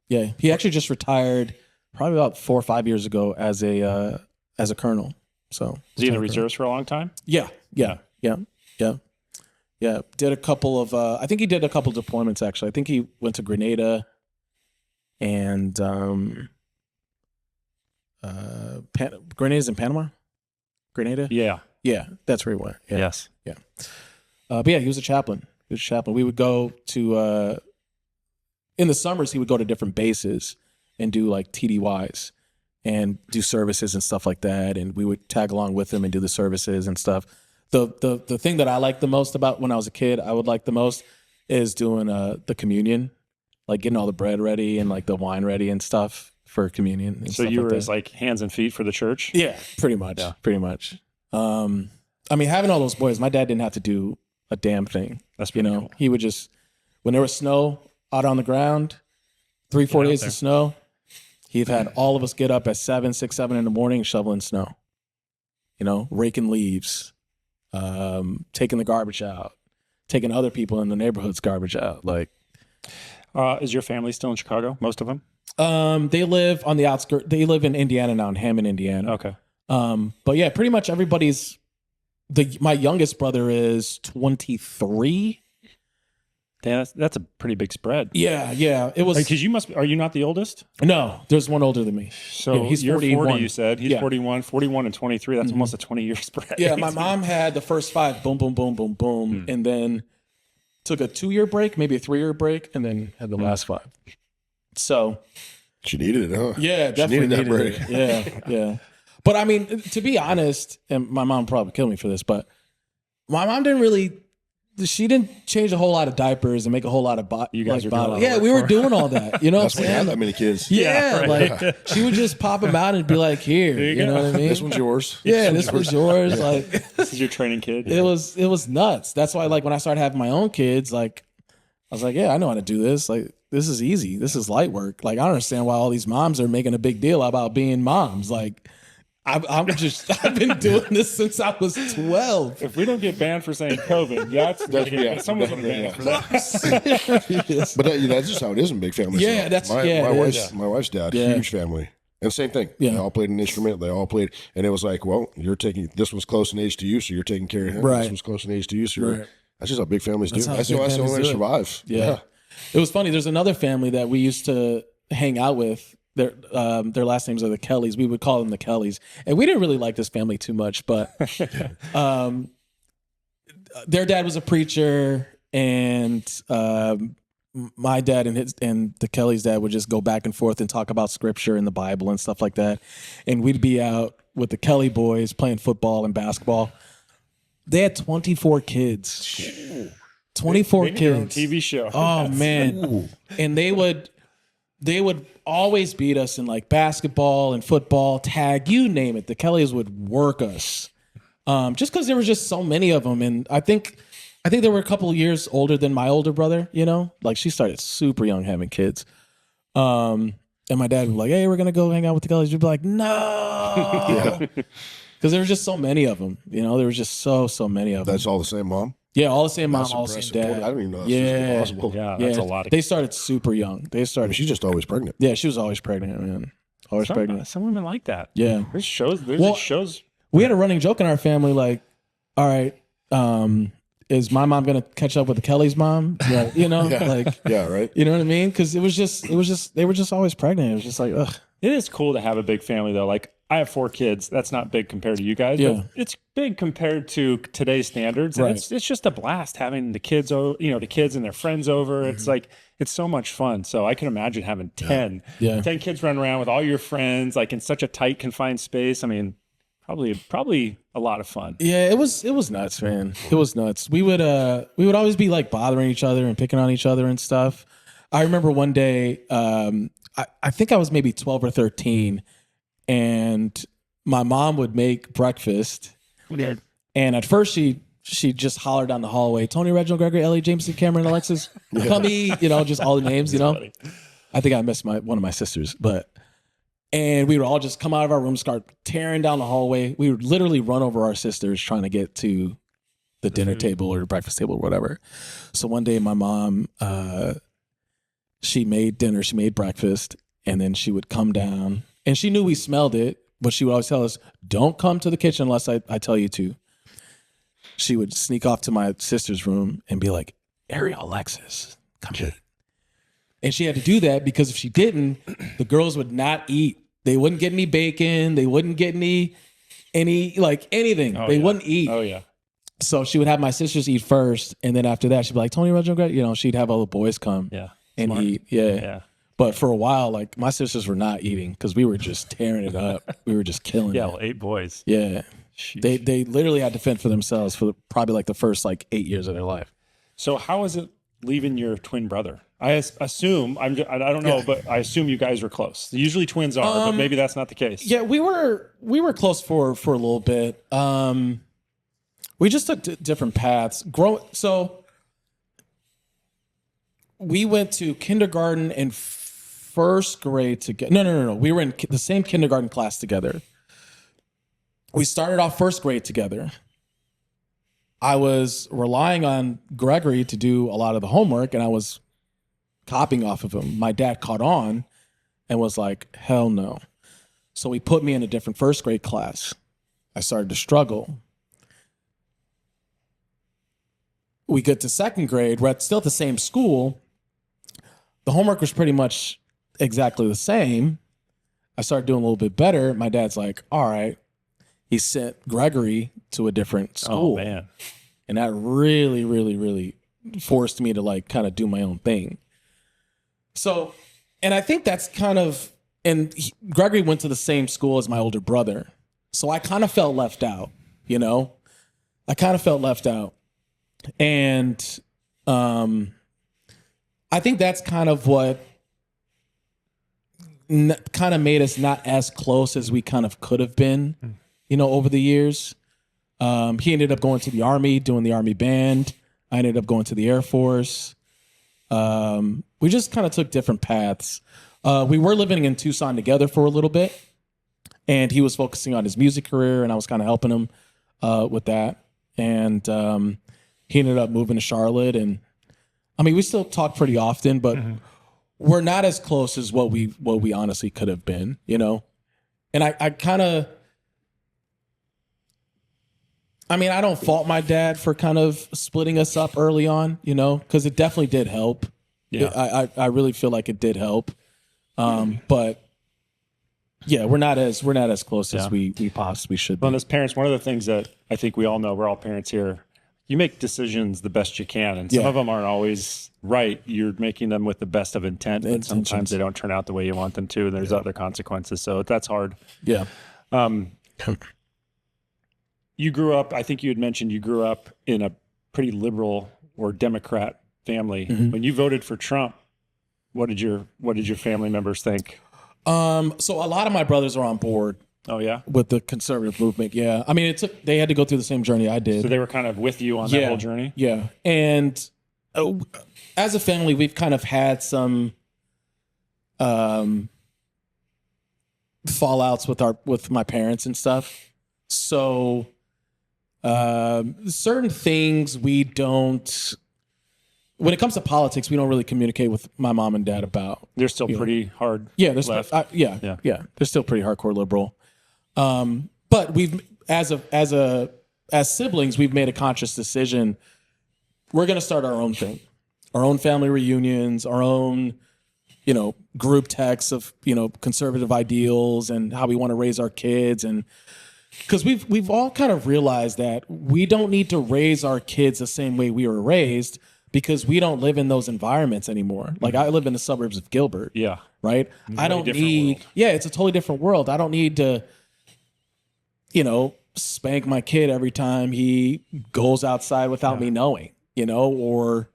Yeah, he actually just retired probably about 4 or 5 years ago as a colonel. So was he in the reserves for a long time? Yeah. Did a couple of I think he did a couple of deployments actually. I think he went to Grenada and Grenada's in Panama. Grenada. Yeah, that's where he went. Yeah. Yes. Yeah. But yeah, he was a chaplain. We would go to in the summers. He would go to different bases and do TDYs and do services and stuff like that. And we would tag along with him and do the services and stuff. The thing that I liked the most about when I was a kid, I would like the most is doing the communion, getting all the bread ready and the wine ready and stuff for communion. And so stuff you were that. his hands and feet for the church? Yeah, pretty much. Yeah. Pretty much. I mean, having all those boys, my dad didn't have to do a damn thing. That's pretty cool. He would just, when there was snow out on the ground, 3-4 days of snow, he'd had all of us get up at 6, 7 in the morning shoveling snow, raking leaves, taking the garbage out, taking other people in the neighborhood's garbage out. Is your family still in Chicago? Most of them? They live on the outskirts. They live in Indiana now, in Hammond, Indiana. Okay. But yeah, pretty much everybody's. My youngest brother is 23. Damn, that's a pretty big spread. Yeah. It was because are you not the oldest? No, there's one older than me. So he's you're 41. 40. You said he's 41 and 23. That's almost a 20-year spread. Yeah, my mom had the first 5, boom, boom, boom, boom, boom, and then took a 2-year break, maybe a 3-year break, and then had the last 5. So she needed it, huh? Yeah, definitely needed that break. It. Yeah. But I mean, to be honest, and my mom probably killed me for this, but my mom didn't really she didn't change a whole lot of diapers and make a whole lot of You guys are doing a lot of yeah, work we were for doing all that. You know That's what why I'm you have saying? that many kids. Yeah, right. like she would just pop them out and be like, "Here, you know what I mean? This one's yours. Yeah, this was yours." Like This is your training kid. it was nuts. That's why, like, when I started having my own kids, like I was like, "Yeah, I know how to do this. Like, this is easy. This is light work. Like, I don't understand why all these moms are making a big deal about being moms. Like, I've been doing this since I was 12. If we don't get banned for saying COVID, someone's going to ban us for that. But that's just how it is in big families. Yeah, though. My wife's dad, Yeah. huge family. And same thing. Yeah. They all played an instrument. They all played. And it was like, well, this was close in age to you, so you're taking care of him. Right. This was close in age to you, so Right. that's just how big families do. how That's big the only families way to do it. survive. Yeah. It was funny. There's another family that we used to hang out with. Their last names are the Kellys. We would call them the Kellys. And we didn't really like this family too much, but their dad was a preacher, and my dad and the Kellys' dad would just go back and forth and talk about scripture and the Bible and stuff like that. And we'd be out with the Kelly boys playing football and basketball. They had 24 kids. 24 They need their own kids. TV show. Oh man. And they would always beat us in like basketball and football, tag, you name it. The Kellys would work us. Just because there was just so many of them. And I think they were a couple of years older than my older brother, you know? Like she started super young having kids. And my dad would be like, "Hey, we're gonna go hang out with the Kellys." You'd be like, "No." Because there was just so many of them. You know, there was just so many of them. That's all the same mom. Yeah, all the same mom, That's all the same impressive. dad. I don't even know that's Yeah. possible. Yeah, that's a lot. They started super young. They I mean, started. she's just always pregnant. Yeah, she was always pregnant, man. Always pregnant. Some women like that. Yeah. There's shows. We had a running joke in our family, like, all right, is my mom gonna catch up with the Kelly's mom? Yeah, you know, like, Yeah, right. you know what I mean? Because it was just they were just always pregnant. It was just like, ugh. It is cool to have a big family though. Like I have 4 kids. That's not big compared to you guys. Yeah. But it's big compared to today's standards. And Right. it's just a blast having the kids, the kids and their friends over. It's like, it's so much fun. So I can imagine having 10 kids running around with all your friends, like in such a tight confined space. I mean, probably a lot of fun. Yeah, it was nuts, man. It was nuts. We would always be like bothering each other and picking on each other and stuff. I remember one day, I think I was maybe 12 or 13, and my mom would make breakfast. And at first she just hollered down the hallway, "Tony, Reginald, Gregory, Ellie, Jameson, Cameron, Alexis, come eat," just all the names, Funny. I think I missed one of my sisters, and we would all just come out of our room, start tearing down the hallway. We would literally run over our sisters trying to get to the dinner table or the breakfast table or whatever. So one day my mom, she made dinner, she made breakfast, and then she would come down, and she knew we smelled it, but she would always tell us, "Don't come to the kitchen unless I tell you to." She would sneak off to my sister's room and be like, "Ariel, Alexis, come eat." And she had to do that because if she didn't, the girls would not eat. They wouldn't get any bacon. They wouldn't get any like anything. They wouldn't eat. Oh yeah. So she would have my sisters eat first, and then after that, she'd be like, "Tony, Reginald," she'd have all the boys come and Smart. eat. Yeah. But for a while, like my sisters were not eating because we were just tearing it up. We were just killing Yeah. it. Well, 8 boys. Yeah. Sheesh. They literally had to fend for themselves for probably like the first like 8 years of their life. So how is it leaving your twin brother? I assume I don't know, but I assume you guys were close. Usually twins are, but maybe that's not the case. Yeah, we were close for a little bit. We just took different paths. So we went to kindergarten and first grade together. No. We were in the same kindergarten class together. We started off first grade together. I was relying on Gregory to do a lot of the homework, and I was copying off of him. My dad caught on and was like, "Hell no." So he put me in a different first grade class. I started to struggle. We get to second grade. We're still at the same school. The homework was pretty much exactly the same. I started doing a little bit better. My dad's like, "All right." He sent Gregory to a different school. Oh man. And that really, really, really forced me to like kind of do my own thing. So, and I think that's kind of, Gregory went to the same school as my older brother. So I kind of felt left out, I kind of felt left out. And I think that's kind of what kind of made us not as close as we kind of could have been, over the years. He ended up going to the Army, doing the Army band. I ended up going to the Air Force. We just kind of took different paths. We were living in Tucson together for a little bit, and he was focusing on his music career, and I was kind of helping him with that. And he ended up moving to Charlotte, and I mean, we still talk pretty often, but we're not as close as what we honestly could have been, And I kind of, I mean, I don't fault my dad for kind of splitting us up early on, because it definitely did help. Yeah. I really feel like it did help. But yeah, we're not as close as we possibly should be. Well, and as parents, one of the things that I think we all know, we're all parents here, you make decisions the best you can. And some of them aren't always right. You're making them with the best of intent, but sometimes they don't turn out the way you want them to. And there's other consequences. So that's hard. Yeah. You grew up, I think you had mentioned you grew up in a pretty liberal or Democrat family. When you voted for Trump, what did your family members think? So a lot of my brothers are on board. Oh yeah, with the conservative movement. Yeah, I mean, they had to go through the same journey I did. So they were kind of with you on that whole journey. Yeah, and as a family, we've kind of had some fallouts with my parents and stuff. So certain things we don't. When it comes to politics, we don't really communicate with my mom and dad about. They're still pretty hard. Yeah, left. They're still pretty hardcore liberal. But we've as siblings, we've made a conscious decision. We're going to start our own thing, our own family reunions, our own, group texts of conservative ideals and how we want to raise our kids, and because we've all kind of realized that we don't need to raise our kids the same way we were raised. Because we don't live in those environments anymore. Like I live in the suburbs of Gilbert. Yeah. Right? I don't need, it's a totally different world. I don't need to, spank my kid every time he goes outside without me knowing, or,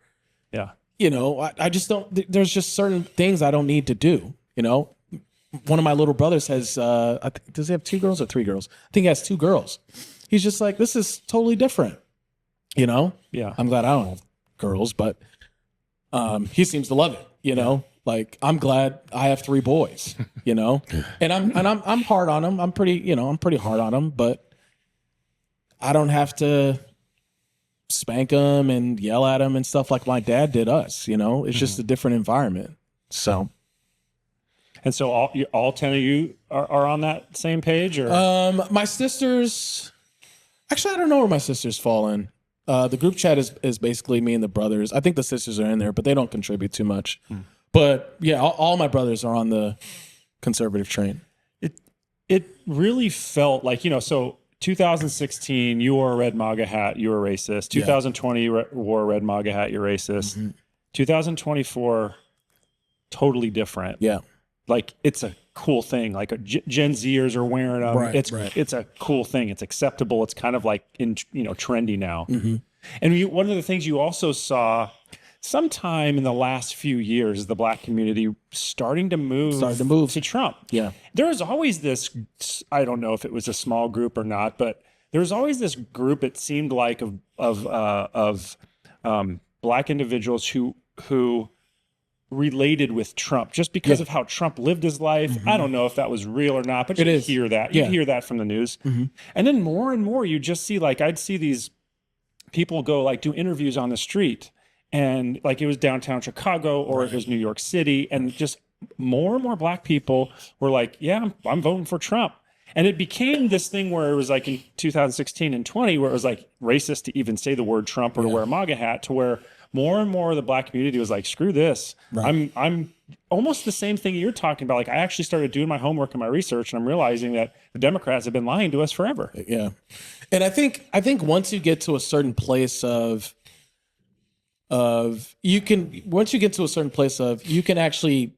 I just don't, there's just certain things I don't need to do, One of my little brothers has, does he have 2 girls or 3 girls? I think he has 2 girls. He's just like, this is totally different, Yeah. I'm glad I don't have girls, but he seems to love it, like I'm glad I have 3 boys, and I'm hard on him. I'm pretty hard on him, but I don't have to spank him and yell at him and stuff like my dad did us, it's just a different environment. So and so all 10 of you are on that same page, or my sisters, actually I don't know where my sisters fall in. The group chat is basically me and the brothers. I think the sisters are in there, but they don't contribute too much. But yeah, all my brothers are on the conservative train. It really felt like, so 2016, you wore a red MAGA hat, you were racist. 2020, you wore a red MAGA hat, you're racist. 2024, totally different. Yeah. Like it's a cool thing. Like Gen Zers are wearing them. Right, it's a cool thing. It's acceptable. It's kind of like trendy now. And one of the things you also saw sometime in the last few years is the Black community starting to move to Trump. Yeah. There was always this, I don't know if it was a small group or not, but there was always this group, it seemed like, of Black individuals who related with Trump just because of how Trump lived his life. I don't know if that was real or not, but you hear that. You hear that from the news. And then more and more you just see, like, I'd see these people go like do interviews on the street, and like it was downtown Chicago or it was New York City, and just more and more Black people were like, yeah, I'm voting for Trump. And it became this thing where it was like in 2016 and 20 where it was like racist to even say the word Trump or to wear a MAGA hat, to where more and more of the Black community was like, screw this. Right. I'm almost the same thing you're talking about. Like I actually started doing my homework and my research, and I'm realizing that the Democrats have been lying to us forever. Yeah. And I think once you get to a certain place you can actually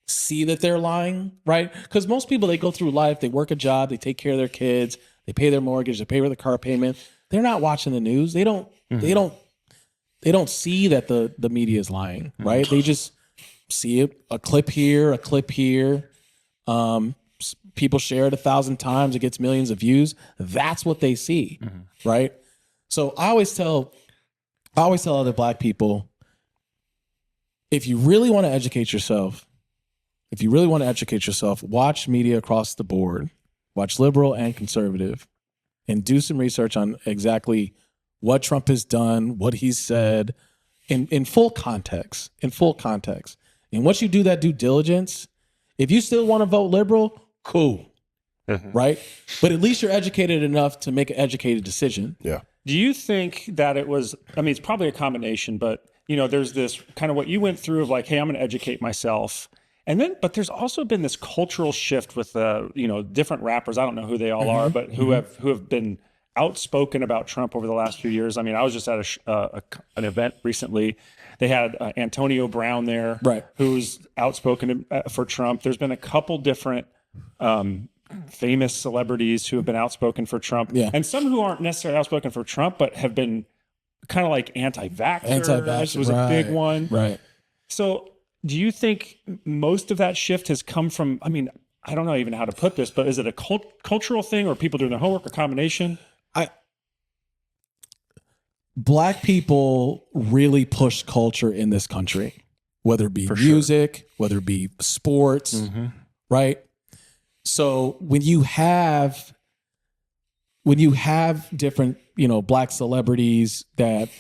see that they're lying, right? Because most people, they go through life, they work a job, they take care of their kids, they pay their mortgage, they pay for the car payment. They're not watching the news. They don't see that the media is lying, right? They just see a clip here, a clip here. People share it 1,000 times, it gets millions of views. That's what they see, right? So I always tell other Black people, if you really want to educate yourself, watch media across the board, watch liberal and conservative, and do some research on exactly what Trump has done, what he's said, in full context. And once you do that due diligence, if you still want to vote liberal, cool, right? But at least you're educated enough to make an educated decision. Yeah. Do you think that it was, I mean, it's probably a combination, but, you know, there's this kind of what you went through of like, hey, I'm going to educate myself. And then, but there's also been this cultural shift with, you know, different rappers. I don't know who they all are, but who have been outspoken about Trump over the last few years. I mean, I was just at an event recently. They had Antonio Brown there, right, who's outspoken for Trump. There's been a couple different famous celebrities who have been outspoken for Trump, and some who aren't necessarily outspoken for Trump, but have been kind of like anti-vaxxer was a big one, right? So, do you think most of that shift has come from? I mean, I don't know even how to put this, but is it a cultural thing, or people doing their homework, or combination? Black people really push culture in this country, whether it be music, whether it be sports, right? So when you have different, you know, Black celebrities that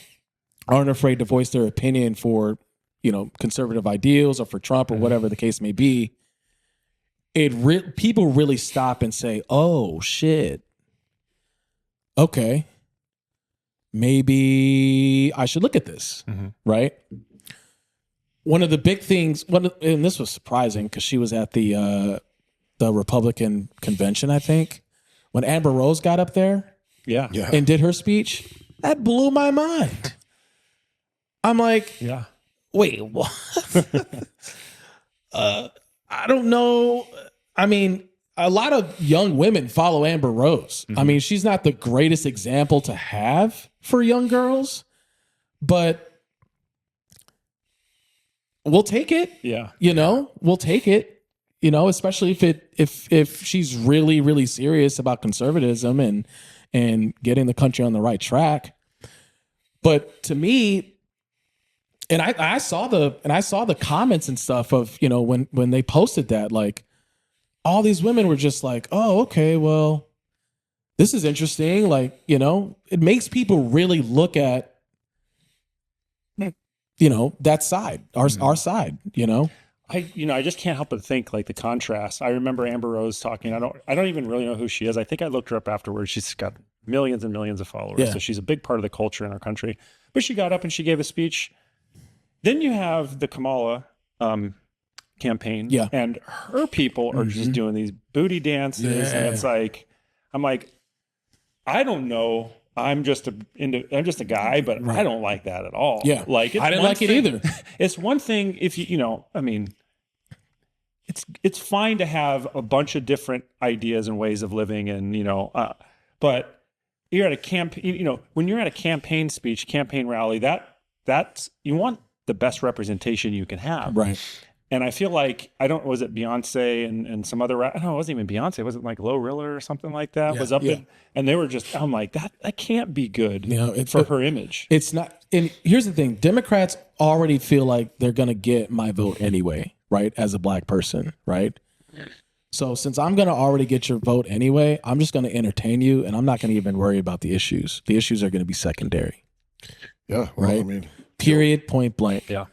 aren't afraid to voice their opinion for, you know, conservative ideals or for Trump or whatever the case may be, people really stop and say, "Oh shit, okay, maybe I should look at this," right? One of the big things, and this was surprising because she was at the Republican convention, I think, when Amber Rose got up there, and did her speech. That blew my mind. I'm like, wait, what? I don't know. I mean, a lot of young women follow Amber Rose. I mean, she's not the greatest example to have for young girls, but we'll take it. Yeah. You know, we'll take it. You know, especially if she's really, really serious about conservatism and getting the country on the right track. But to me, and I saw the comments and stuff of, you know, when they posted that, like, all these women were just like, "Oh, okay, well, this is interesting." Like, you know, it makes people really look at, you know, that side, our side, you know. I just can't help but think like the contrast. I remember Amber Rose talking. I don't even really know who she is. I think I looked her up afterwards. She's got millions and millions of followers. So she's a big part of the culture in our country. But she got up and she gave a speech. Then you have the Kamala campaign. And her people are just doing these booty dances. And it's like, I'm like, I don't know. I'm just a guy, but I don't like that at all. Like, I didn't like it either. It's one thing if you know, I mean, it's fine to have a bunch of different ideas and ways of living, and you know, but you're at a campaign. You know, when you're at a campaign speech, campaign rally, that's you want the best representation you can have, right? And I feel like was it Beyonce and some other, I don't know, it wasn't even Beyonce, was it like Glorilla or something like that? Was up in, and they were just, I'm like, that can't be good, you know, for her image. It's not. And here's the thing: Democrats already feel like they're gonna get my vote anyway, right? As a Black person, right? So since I'm gonna already get your vote anyway, I'm just gonna entertain you, and I'm not gonna even worry about the issues. The issues are gonna be secondary. Yeah, well, right. I mean, period. Point blank. Yeah.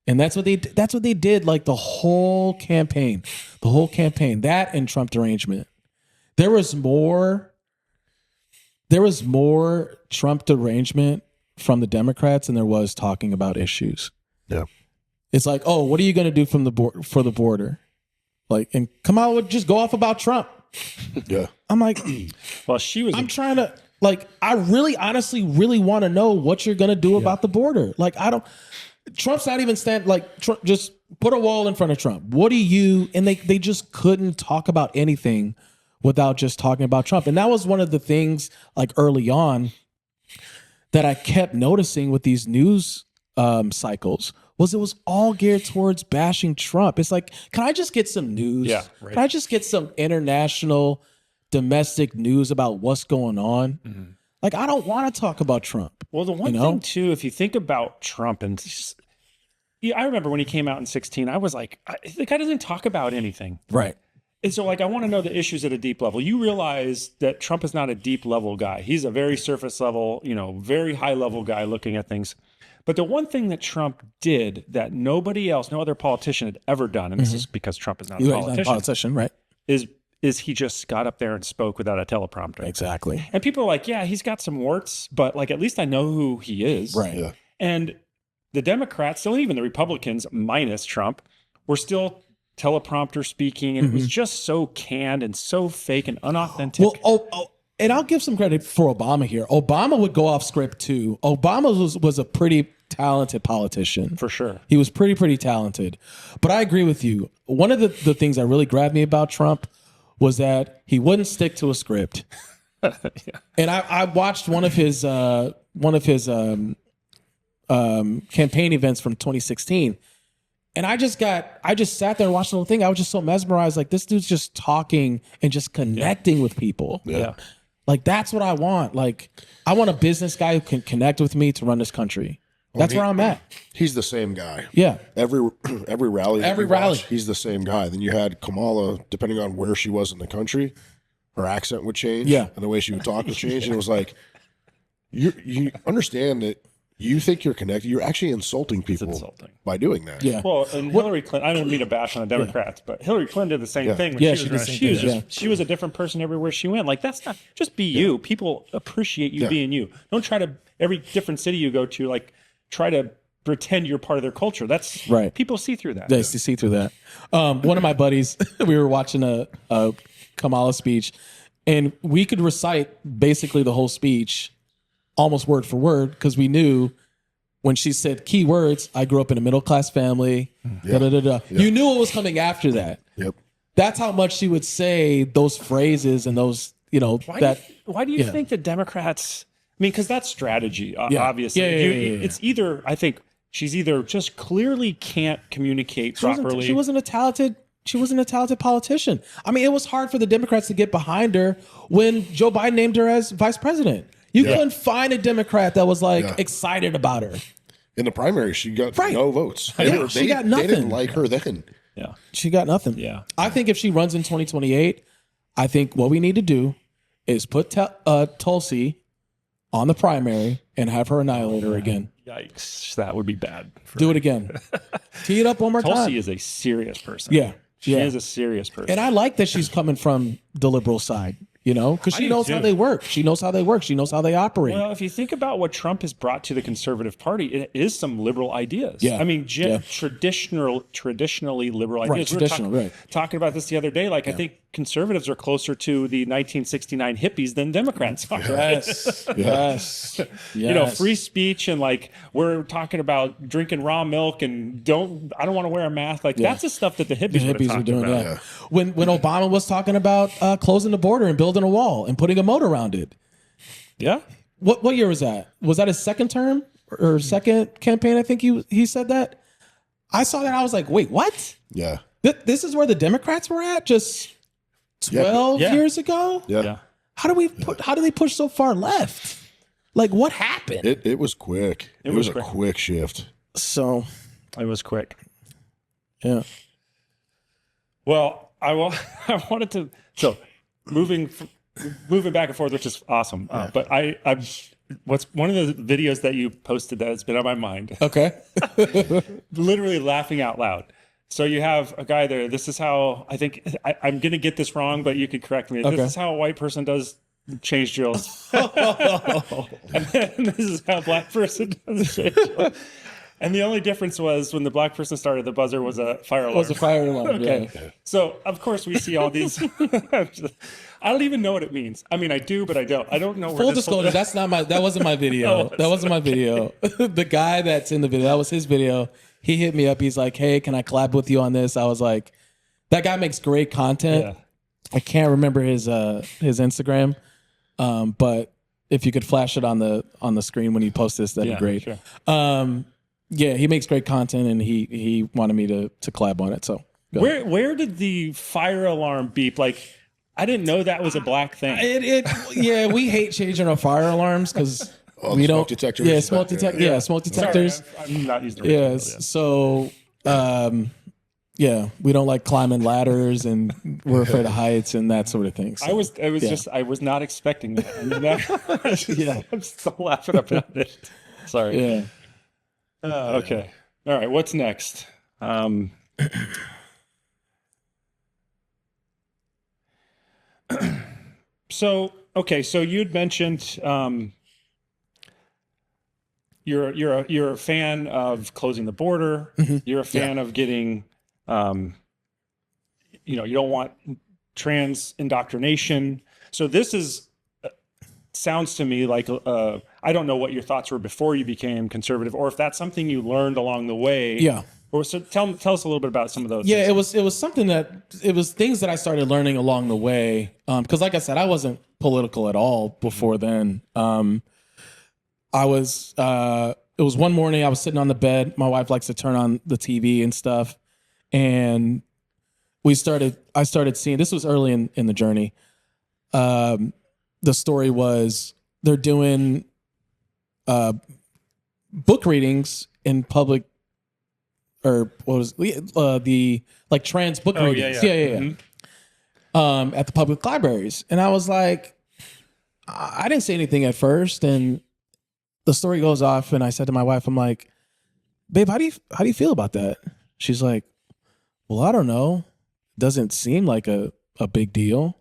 And that's what they did like the whole campaign. That and Trump derangement. There was more Trump derangement from the Democrats than there was talking about issues. Yeah. It's like, "Oh, what are you going to do for the border?" Like, and Kamala would just go off about Trump. Yeah. I'm like, well, I'm trying to, like, I really honestly really want to know what you're going to do about the border. Like, Trump's not even Trump, just put a wall in front of Trump. What do you, and they just couldn't talk about anything without just talking about Trump. And that was one of the things, like, early on that I kept noticing with these news cycles was it was all geared towards bashing Trump. It's like, can I just get some news? Yeah, right. Can I just get some international, domestic news about what's going on? Mm-hmm. Like, I don't want to talk about Trump. Well, the one thing too, if you think about Trump, and I remember when he came out in 2016, I was like, the guy doesn't talk about anything. Right. And so, like, I want to know the issues at a deep level. You realize that Trump is not a deep level guy. He's a very surface level, very high level guy looking at things. But the one thing that Trump did that nobody else, no other politician had ever done, and this is because Trump is not a politician, right? Is he just got up there and spoke without a teleprompter. Exactly. And people are like, yeah, he's got some warts, but like, at least I know who he is. Right. Yeah. And the Democrats, still even the Republicans minus Trump, were still teleprompter speaking, and it was just so canned and so fake and unauthentic. Well, and I'll give some credit for Obama here. Obama would go off script too. Obama was a pretty talented politician. For sure. He was pretty talented. But I agree with you. One of the things that really grabbed me about Trump was that he wouldn't stick to a script. Yeah. And I watched one of his campaign events from 2016. And I just sat there and watched the whole thing. I was just so mesmerized. Like, this dude's just talking and just connecting with people. Yeah. Like, that's what I want. Like, I want a business guy who can connect with me to run this country. That's where I'm at. He's the same guy. Yeah. Every rally. Every rally. He's the same guy. Then you had Kamala, depending on where she was in the country, her accent would change. Yeah. And the way she would talk would change. And it was like, you understand that you think you're connected. You're actually insulting people by doing that. Yeah. Well, and Hillary Clinton, I don't mean to bash on the Democrats, but Hillary Clinton did the same thing. When she was a different person everywhere she went. Like, that's not, just be you. People appreciate you being you. Don't try to, every different city you go to, like, try to pretend you're part of their culture. That's right. People see through that. They see through that. One of my buddies, we were watching a Kamala speech, and we could recite basically the whole speech almost word for word, because we knew when she said key words, I grew up in a middle-class family, You knew what was coming after that. Yep. That's how much she would say those phrases and those, why do you think the Democrats, I mean, because that's strategy, obviously. It's either, I think, she's either just clearly can't communicate properly. She wasn't a talented politician. I mean, it was hard for the Democrats to get behind her when Joe Biden named her as vice president. You couldn't find a Democrat that was excited about her. In the primary, she got no votes. She got nothing. They didn't like her then. Yeah. She got nothing. Yeah. I think if she runs in 2028, I think what we need to do is put Tulsi on the primary and have her annihilate her again. Yikes. That would be bad. Do it again. Tee it up one more time. Tulsi is a serious person. Yeah. She is a serious person. And I like that she's coming from the liberal side, because she knows how they work. She knows how they work. She knows how they operate. Well, if you think about what Trump has brought to the conservative party, it is some liberal ideas. Yeah. I mean, traditionally liberal ideas. Right, talking about this the other day. Like, I think conservatives are closer to the 1969 hippies than Democrats are. Yes. Free speech, and like, we're talking about drinking raw milk and I don't want to wear a mask. Like, that's the stuff that the hippies were doing. About. Yeah. When Obama was talking about closing the border and building a wall and putting a moat around it. Yeah. What year was that? Was that his second term or second campaign? I think he said that. I saw that. I was like, wait, what? Yeah. This is where the Democrats were at just 12 years ago? Yeah. How do they push so far left? Like, what happened? It was quick. It was a quick shift. So it was quick. Yeah. Well, I wanted to, so moving back and forth, which is awesome. But what's one of the videos that you posted that has been on my mind? Okay. Literally laughing out loud. So you have a guy there. This is how, I think, I'm going to get this wrong, but you could correct me. Okay. This is how a white person does change drills. And then this is how a black person does change drills. And the only difference was when the black person started, the buzzer was a fire alarm. It was a fire alarm. Okay. Yeah. So, of course, we see all these. I don't even know what it means. I mean, I do, but I don't. I don't know. Full disclosure, that wasn't my video. That wasn't my video. The guy that's in the video, that was his video. He hit me up. He's like, hey, can I collab with you on this? I was like, that guy makes great content. Yeah. I can't remember his Instagram. But if you could flash it on the screen when you post this, that'd be great. Sure. Yeah, he makes great content, and he wanted me to collab on it. So where did the fire alarm beep? Like, I didn't know that was a black thing. Yeah, we hate changing our fire alarms because we don't. Detectors. Yeah, smoke detectors. Sorry, I'm not using the Yes. So, yeah, we don't like climbing ladders, and we're afraid of heights and that sort of thing. So, I was not expecting that. I mean, I'm still laughing about it. Sorry. yeah. Okay. All right. What's next? So you'd mentioned you're a fan of closing the border. Mm-hmm. You're a fan of getting, you don't want trans indoctrination. So this sounds to me like I don't know what your thoughts were before you became conservative, or if that's something you learned along the way. Yeah. Or so tell us a little bit about some of those. Yeah, things. it was something it was things that I started learning along the way. Because like I said, I wasn't political at all before then. It was one morning I was sitting on the bed. My wife likes to turn on the TV and stuff. And I started seeing, this was early in the journey. The story was they're doing book readings in public, or what was the like trans book readings. Yeah. Mm-hmm. At the public libraries. And I was like, I didn't say anything at first. And the story goes off, and I said to my wife, I'm like, babe, how do you feel about that? She's like, well, I don't know. Doesn't seem like a big deal.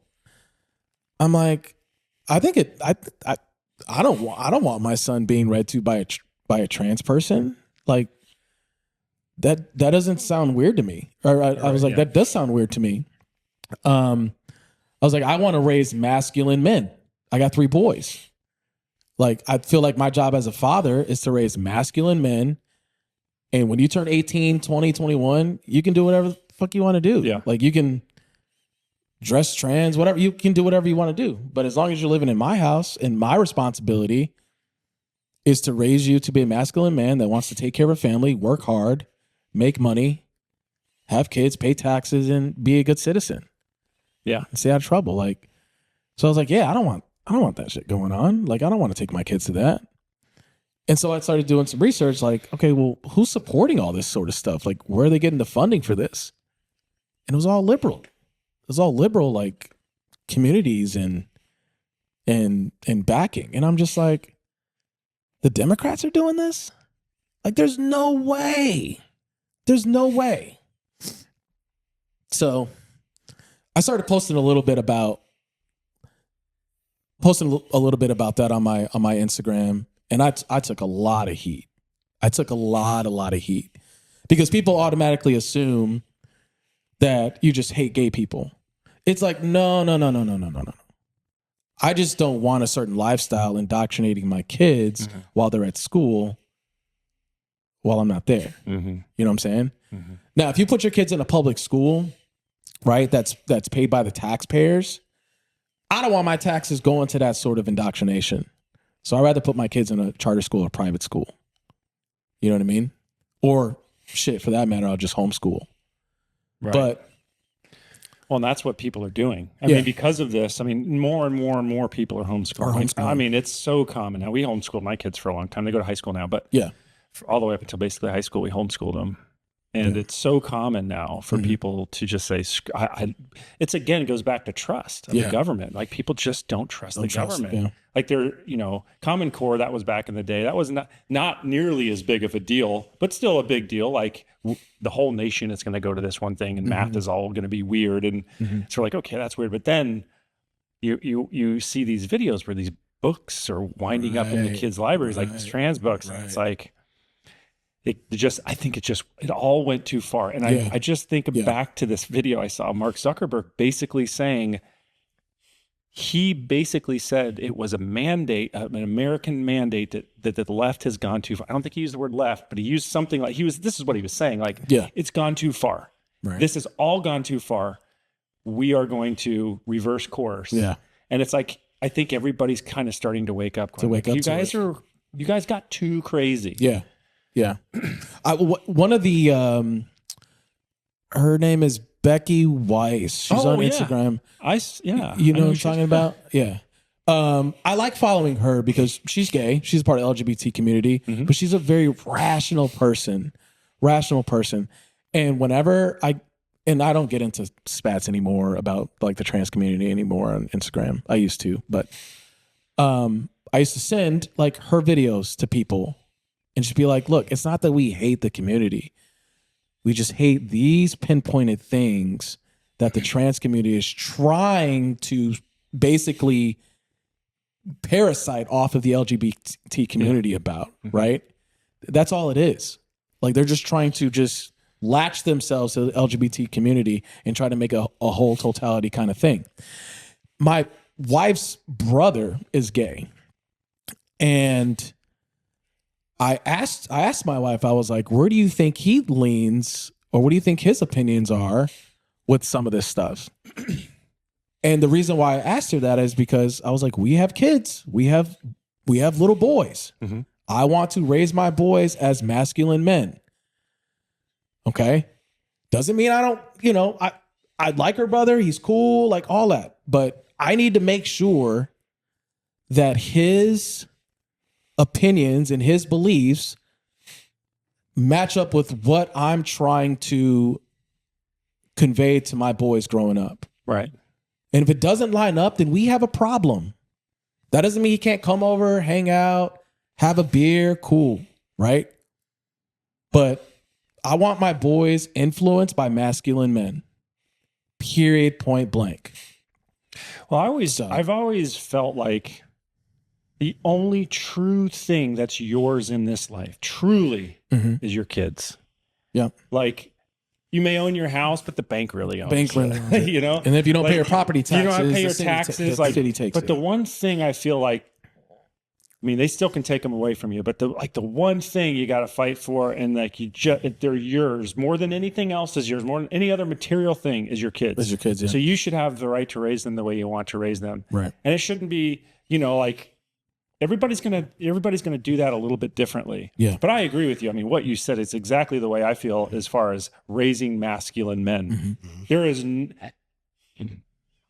I'm like, I think I don't want my son being read to by a trans person. Like, that doesn't sound weird to me. Or I was like, that does sound weird to me. I was like, I want to raise masculine men. I got 3 boys. Like, I feel like my job as a father is to raise masculine men. And when you turn 18, 20, 21, you can do whatever the fuck you want to do. Yeah. Like, you can dress trans, whatever. You can do whatever you want to do. But as long as you're living in my house, and my responsibility is to raise you to be a masculine man that wants to take care of a family, work hard, make money, have kids, pay taxes, and be a good citizen. Yeah. And stay out of trouble. Like, so I was like, yeah, I don't want that shit going on. Like, I don't want to take my kids to that. And so I started doing some research, like, okay, well, who's supporting all this sort of stuff? Like, where are they getting the funding for this? And it was all liberal. It was all liberal, like, communities and backing. And I'm just like, the Democrats are doing this? Like, there's no way. There's no way. So I started posting a little bit about that on my Instagram, and I took a lot of heat. I took a lot of heat because people automatically assume that you just hate gay people. It's like, no. I just don't want a certain lifestyle indoctrinating my kids while they're at school while I'm not there. Mm-hmm. You know what I'm saying? Mm-hmm. Now, if you put your kids in a public school, right, that's paid by the taxpayers, I don't want my taxes going to that sort of indoctrination. So I'd rather put my kids in a charter school or private school. You know what I mean? Or shit, for that matter, I'll just homeschool. Right. But well, and that's what people are doing. I mean, because of this, I mean, more and more people are homeschooling. I mean, it's so common now. We homeschooled my kids for a long time. They go to high school now, but all the way up until basically high school, we homeschooled them. And it's so common now for people to just say, it's again, it goes back to trust of the government. Like, people just don't trust the government. Yeah. Like, they're, Common Core, that was back in the day. That was not nearly as big of a deal, but still a big deal. Like, the whole nation is going to go to this one thing, and math is all going to be weird. And so we're like, okay, that's weird. But then you see these videos where these books are winding up in the kids' libraries, like these trans books. And it's like, it all went too far. And I just think back to this video I saw, Mark Zuckerberg basically saying, he basically said it was a mandate, an American mandate that the left has gone too far. I don't think he used the word left, but he used something like, this is what he was saying. Like, it's gone too far. Right. This has all gone too far. We are going to reverse course. Yeah. And it's like, I think everybody's kind of starting to wake up. To You guys got too crazy. Yeah. Yeah. One of the, her name is Becky Weiss. She's on Instagram. You know what I'm talking about? Yeah. I like following her because she's gay. She's part of the LGBT community, but she's a very rational person. And whenever I don't get into spats anymore about like the trans community anymore on Instagram. I used to, but I used to send like her videos to people and just be like, look, it's not that we hate the community. We just hate these pinpointed things that the trans community is trying to basically parasite off of the LGBT community about, right? That's all it is. Like they're just trying to just latch themselves to the LGBT community and try to make a whole totality kind of thing. My wife's brother is gay. And I asked my wife, I was like, where do you think he leans, or what do you think his opinions are with some of this stuff? And the reason why I asked her that is because I was like, we have kids. We have little boys. I want to raise my boys as masculine men. Okay. Doesn't mean I don't, I like her brother. He's cool, like all that. But I need to make sure that his opinions and his beliefs match up with what I'm trying to convey to my boys growing up. Right. And if it doesn't line up, then we have a problem. That doesn't mean he can't come over, hang out, have a beer, cool, right? But I want my boys influenced by masculine men. Period, point blank. Well, I've always felt like the only true thing that's yours in this life, truly, is your kids. Yeah. Like, you may own your house, but the bank really owns it. And if you don't pay your property taxes, you don't have to pay your taxes. The city takes but the one thing I feel like, I mean, they still can take them away from you, but the one thing you got to fight for, and like they're yours more than anything else is yours, more than any other material thing is your kids. Is your kids, yeah. So you should have the right to raise them the way you want to raise them. Right. And it shouldn't be, like everybody's gonna do that a little bit differently. Yeah. But I agree with you. I mean, what you said is exactly the way I feel as far as raising masculine men. There is,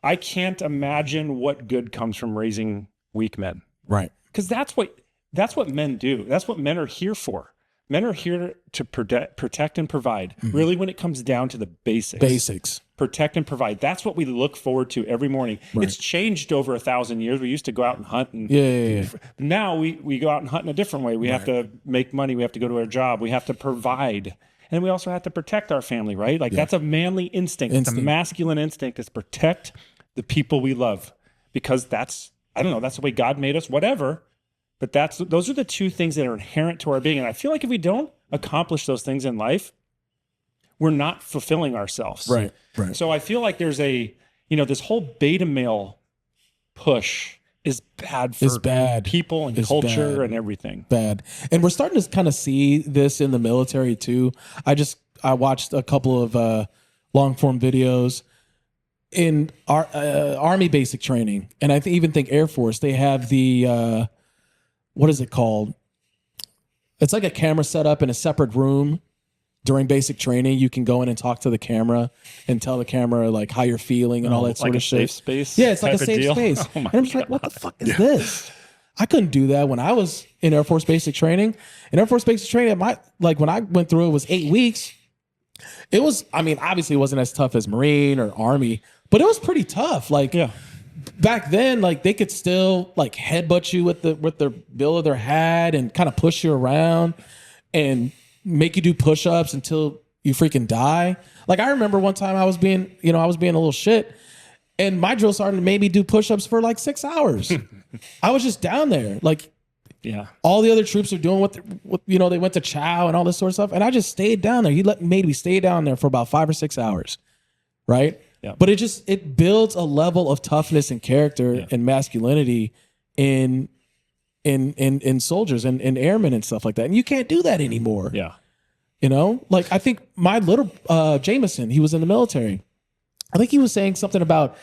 I can't imagine what good comes from raising weak men. Right. Because that's what men do. That's what men are here for. Men are here to protect and provide. Really, when it comes down to the basics. Protect and provide. That's what we look forward to every morning. Right. It's changed over 1,000 years. We used to go out and hunt. And now we go out and hunt in a different way. We have to make money. We have to go to our job. We have to provide. And we also have to protect our family, right? Like that's a manly instinct. It's a masculine instinct is protect the people we love. Because that's the way God made us, whatever. But those are the two things that are inherent to our being. And I feel like if we don't accomplish those things in life, we're not fulfilling ourselves. Right. So I feel like there's this whole beta male push is bad for people and culture and everything. Bad. And we're starting to kind of see this in the military too. I watched a couple of long form videos in our Army basic training, and I even think Air Force, they have the what is it called? It's like a camera set up in a separate room during basic training. You can go in and talk to the camera and tell the camera like how you're feeling and all that sort of shit. Safe space. Yeah, it's like a safe space. And I'm just like, what the fuck is this? I couldn't do that when I was in Air Force basic training. In Air Force basic training, when I went through it was 8 weeks. It was, obviously it wasn't as tough as Marine or Army, but it was pretty tough. Back then, they could still headbutt you with the bill of their hat and kind of push you around and make you do push-ups until you freaking die. I remember one time I was being a little shit, and my drill sergeant made me do push-ups for 6 hours. I was just down there. All the other troops are doing what they went to chow and all this sort of stuff, and I just stayed down there. He made me stay down there for about 5 or 6 hours, right? Yeah. But it builds a level of toughness and character and masculinity in soldiers and airmen and stuff like that. And you can't do that anymore. Yeah. I think my little Jameson, he was in the military. I think he was saying something about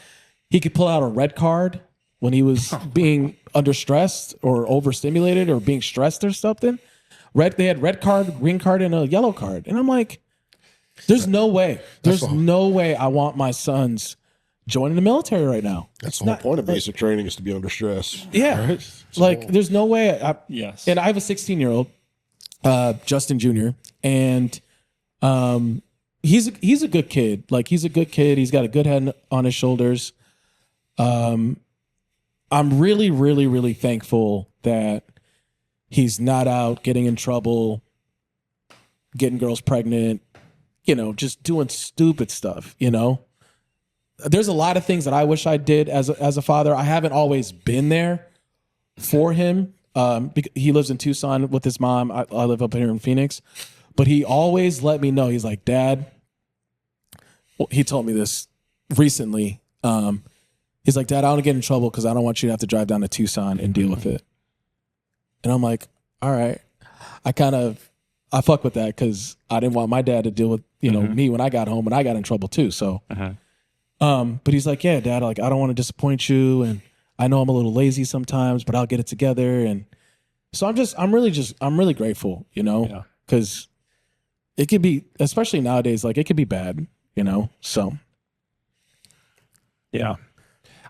he could pull out a red card when he was being under stress or overstimulated or being stressed or something. They had red card, green card, and a yellow card. And I'm like, there's no way. There's no way I want my sons joining the military right now. That's the whole point of basic training is to be under stress. Yeah. Right? Like, there's no way. Yes. And I have a 16-year-old, Justin Jr., and he's a good kid. Like, he's a good kid. He's got a good head on his shoulders. I'm really, really, really thankful that he's not out getting in trouble, getting girls pregnant, just doing stupid stuff, There's a lot of things that I wish I did as a father. I haven't always been there for him. He lives in Tucson with his mom. I live up here in Phoenix. But he always let me know. He's like, Dad, he told me this recently. He's like, Dad, I don't want to get in trouble because I don't want you to have to drive down to Tucson and deal with it. And I'm like, all right. I fuck with that because I didn't want my dad to deal with, me when I got home and I got in trouble too. So, but he's like, yeah, Dad, like, I don't want to disappoint you. And I know I'm a little lazy sometimes, but I'll get it together. And so I'm really grateful, because it could be, especially nowadays, like it could be bad, so. Yeah.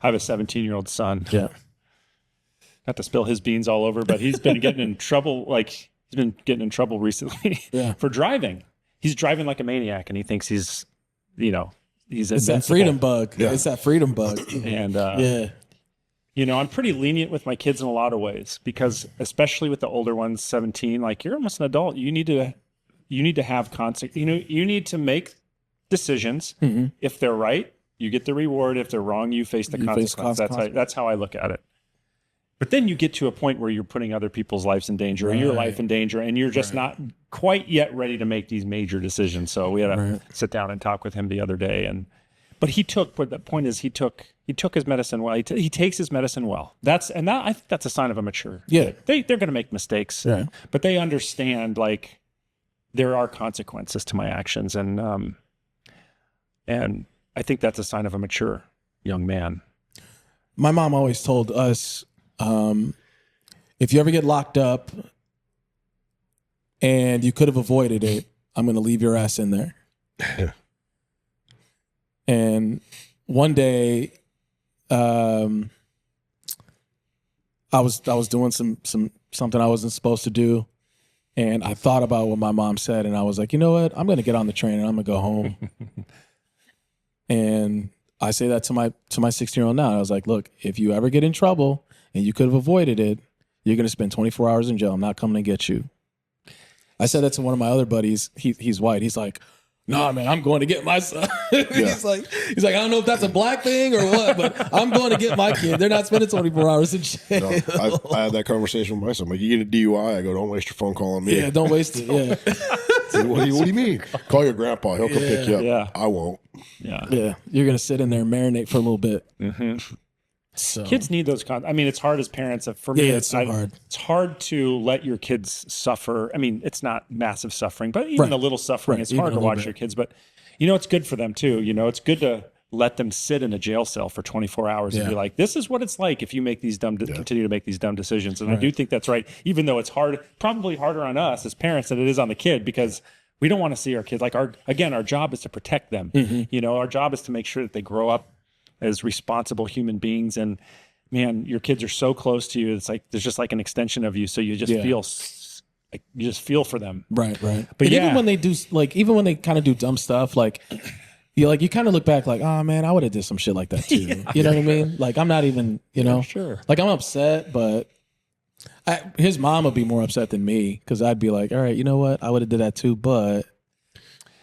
I have a 17-year-old son. Yeah. Not to spill his beans all over, but he's been getting in trouble. Like, he's been getting in trouble recently for driving. He's driving like a maniac, and he thinks he's it's invincible. that freedom bug. Yeah. It's that freedom bug. And I'm pretty lenient with my kids in a lot of ways because, especially with the older ones, 17, like, you're almost an adult. You need to have consequences. You need to make decisions. Mm-hmm. If they're right, you get the reward. If they're wrong, you face the consequence. That's how I look at it. But then you get to a point where you're putting other people's lives in danger, or your life in danger, and you're just not quite yet ready to make these major decisions. So we had to sit down and talk with him the other day. But the point is he took his medicine well. He takes his medicine well. I think that's a sign of a mature. Yeah. They're going to make mistakes, but they understand, like, there are consequences to my actions. And I think that's a sign of a mature young man. My mom always told us, if you ever get locked up and you could have avoided it, I'm going to leave your ass in there. And one day, I was doing something I wasn't supposed to do, and I thought about what my mom said, and I was like, you know what? I'm going to get on the train and I'm going to go home. And I say that to my 16-year-old now. I was like, look, if you ever get in trouble and you could have avoided it, you're going to spend 24 hours in jail. I'm not coming to get you. I said that to one of my other buddies. He's white. He's like, nah, man, I'm going to get my son. He's like, I don't know if that's a black thing or what, but I'm going to get my kid. They're not spending 24 hours in jail. No, I had that conversation with my son. Like, you get a DUI, I go, don't waste your phone call on me. Yeah, don't waste it. Yeah. What do you mean? Call your grandpa. He'll come pick you up. Yeah. I won't. Yeah. You're going to sit in there and marinate for a little bit. Mm-hmm. So. Kids need those it's hard as parents. For me, it's so hard. It's hard to let your kids suffer. I mean, it's not massive suffering, but even a little suffering, it's hard to watch your kids. But, it's good for them too. It's good to let them sit in a jail cell for 24 hours and be like, this is what it's like if you make these continue to make these dumb decisions. And I do think that's right, even though it's hard, probably harder on us as parents than it is on the kid, because we don't want to see our kids. Like, our job is to protect them. Mm-hmm. Our job is to make sure that they grow up as responsible human beings. And man, your kids are so close to you. It's like, there's just like an extension of you. So you just feel like, you just feel for them. Right. But even when they do, like, even when they kind of do dumb stuff, like, you kind of look back like, oh man, I would have did some shit like that too. You know what I mean? Like, I'm not even, sure. Like, I'm upset, but his mom would be more upset than me, because I'd be like, all right, you know what? I would have did that too, but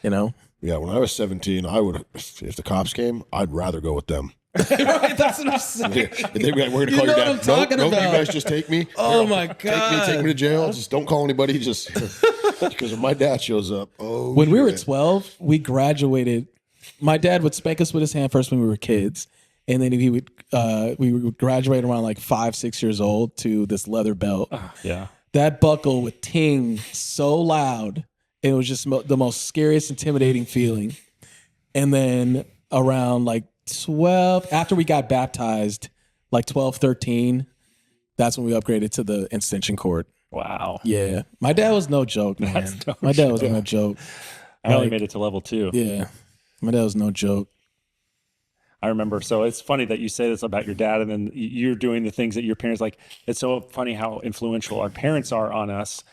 Yeah, when I was 17, I would, if the cops came, I'd rather go with them. Right, that's what I'm saying. They'd be like, we're going to call your dad. Nope, you guys just take me. Oh my God. Take me to jail. Just don't call anybody. Just because if my dad shows up. When we were 12, we graduated. My dad would spank us with his hand first when we were kids. And then we would graduate around like 5-6 years old to this leather belt. Yeah. That buckle would ting so loud. And it was just the most scariest, intimidating feeling. And then around like 12, after we got baptized, like 12, 13, that's when we upgraded to the extension cord. Wow. Yeah. My dad was no joke, man. My dad was no joke. I only made it to level 2. Yeah. My dad was no joke. I remember. So it's funny that you say this about your dad, and then you're doing the things that your parents like. It's so funny how influential our parents are on us,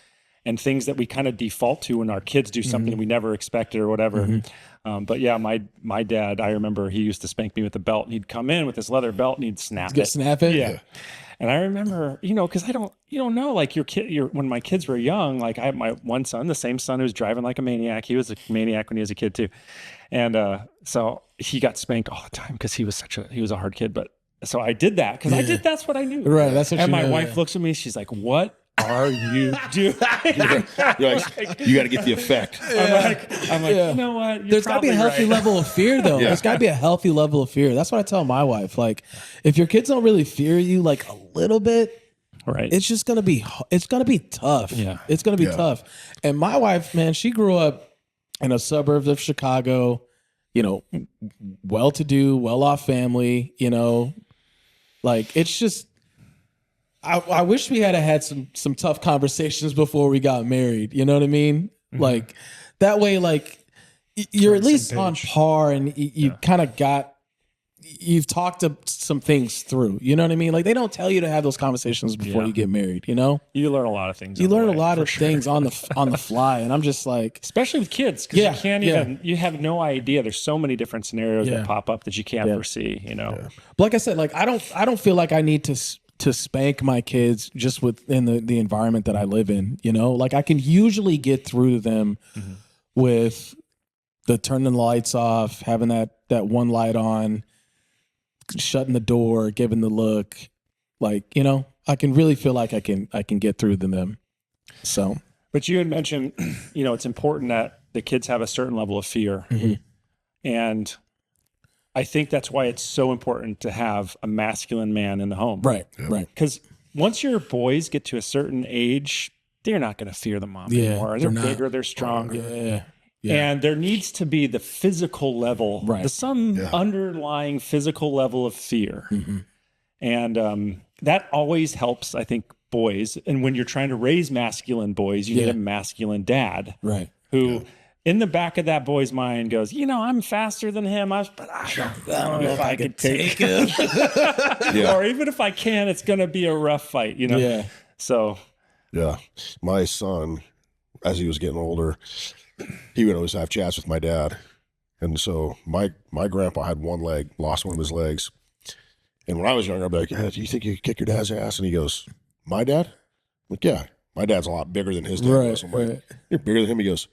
and things that we kind of default to when our kids do something we never expected or whatever. But yeah, my dad, I remember he used to spank me with a belt, and he'd come in with this leather belt and he'd snap it. Snap it? Yeah. And I remember, because you don't know, like when my kids were young, like I have my one son, the same son who's driving like a maniac. He was a maniac when he was a kid too. And so he got spanked all the time because he was a hard kid. But so I did that because that's what I knew. Right. That's what and you my knew, wife looks at me, she's like, "What are you doing?" You're like, you got to get the effect. I'm like, you know what? There's got to be a healthy level of fear, though. Yeah. There's got to be a healthy level of fear. That's what I tell my wife. Like, if your kids don't really fear you, like a little bit, right? it's just gonna be tough. Yeah, it's gonna be tough. And my wife, man, she grew up in a suburb of Chicago. Well-to-do, well-off family. Like it's just. I wish we had some tough conversations before we got married. You know what I mean? Like that way, like you're at least on par, and you kind of you've talked some things through. You know what I mean? Like they don't tell you to have those conversations before you get married. You learn a lot of things. You learn a lot of things on the fly, and I'm just like, especially with kids, because you can't even. You have no idea. There's so many different scenarios that pop up that you can't foresee. But like I said, like I don't feel like I need to spank my kids just within the environment that I live in, like I can usually get through to them with the turning the lights off, having that one light on, shutting the door, giving the look, like, I can really feel like I can get through to them. So, but you had mentioned, it's important that the kids have a certain level of fear, and I think that's why it's so important to have a masculine man in the home. Right, right. Because once your boys get to a certain age, they're not going to fear the mom anymore. They're bigger, they're stronger. Yeah. And there needs to be the physical level, some underlying physical level of fear. And that always helps, I think, boys. And when you're trying to raise masculine boys, you need a masculine dad. Right. Who... in the back of that boy's mind goes, I'm faster than him, but I don't know if I could take him. Or even if I can, it's going to be a rough fight, Yeah. So. Yeah. My son, as he was getting older, he would always have chats with my dad. And so my grandpa had one leg, lost one of his legs. And when I was younger, I'd be like, do you think you could kick your dad's ass? And he goes, my dad? I'm like, yeah. My dad's a lot bigger than his dad was. I'm like, you're bigger than him? He goes,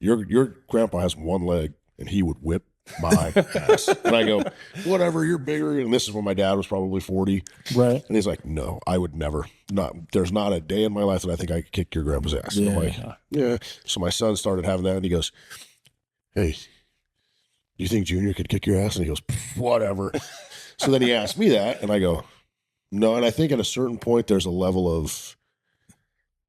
Your grandpa has one leg, and he would whip my ass. And I go, whatever, you're bigger. And this is when my dad was probably 40. Right. And he's like, no, I would never. There's not a day in my life that I think I could kick your grandpa's ass. And I'm like, yeah. So my son started having that, and he goes, hey, do you think Junior could kick your ass? And he goes, whatever. So then he asked me that, and I go, no. And I think at a certain point, there's a level of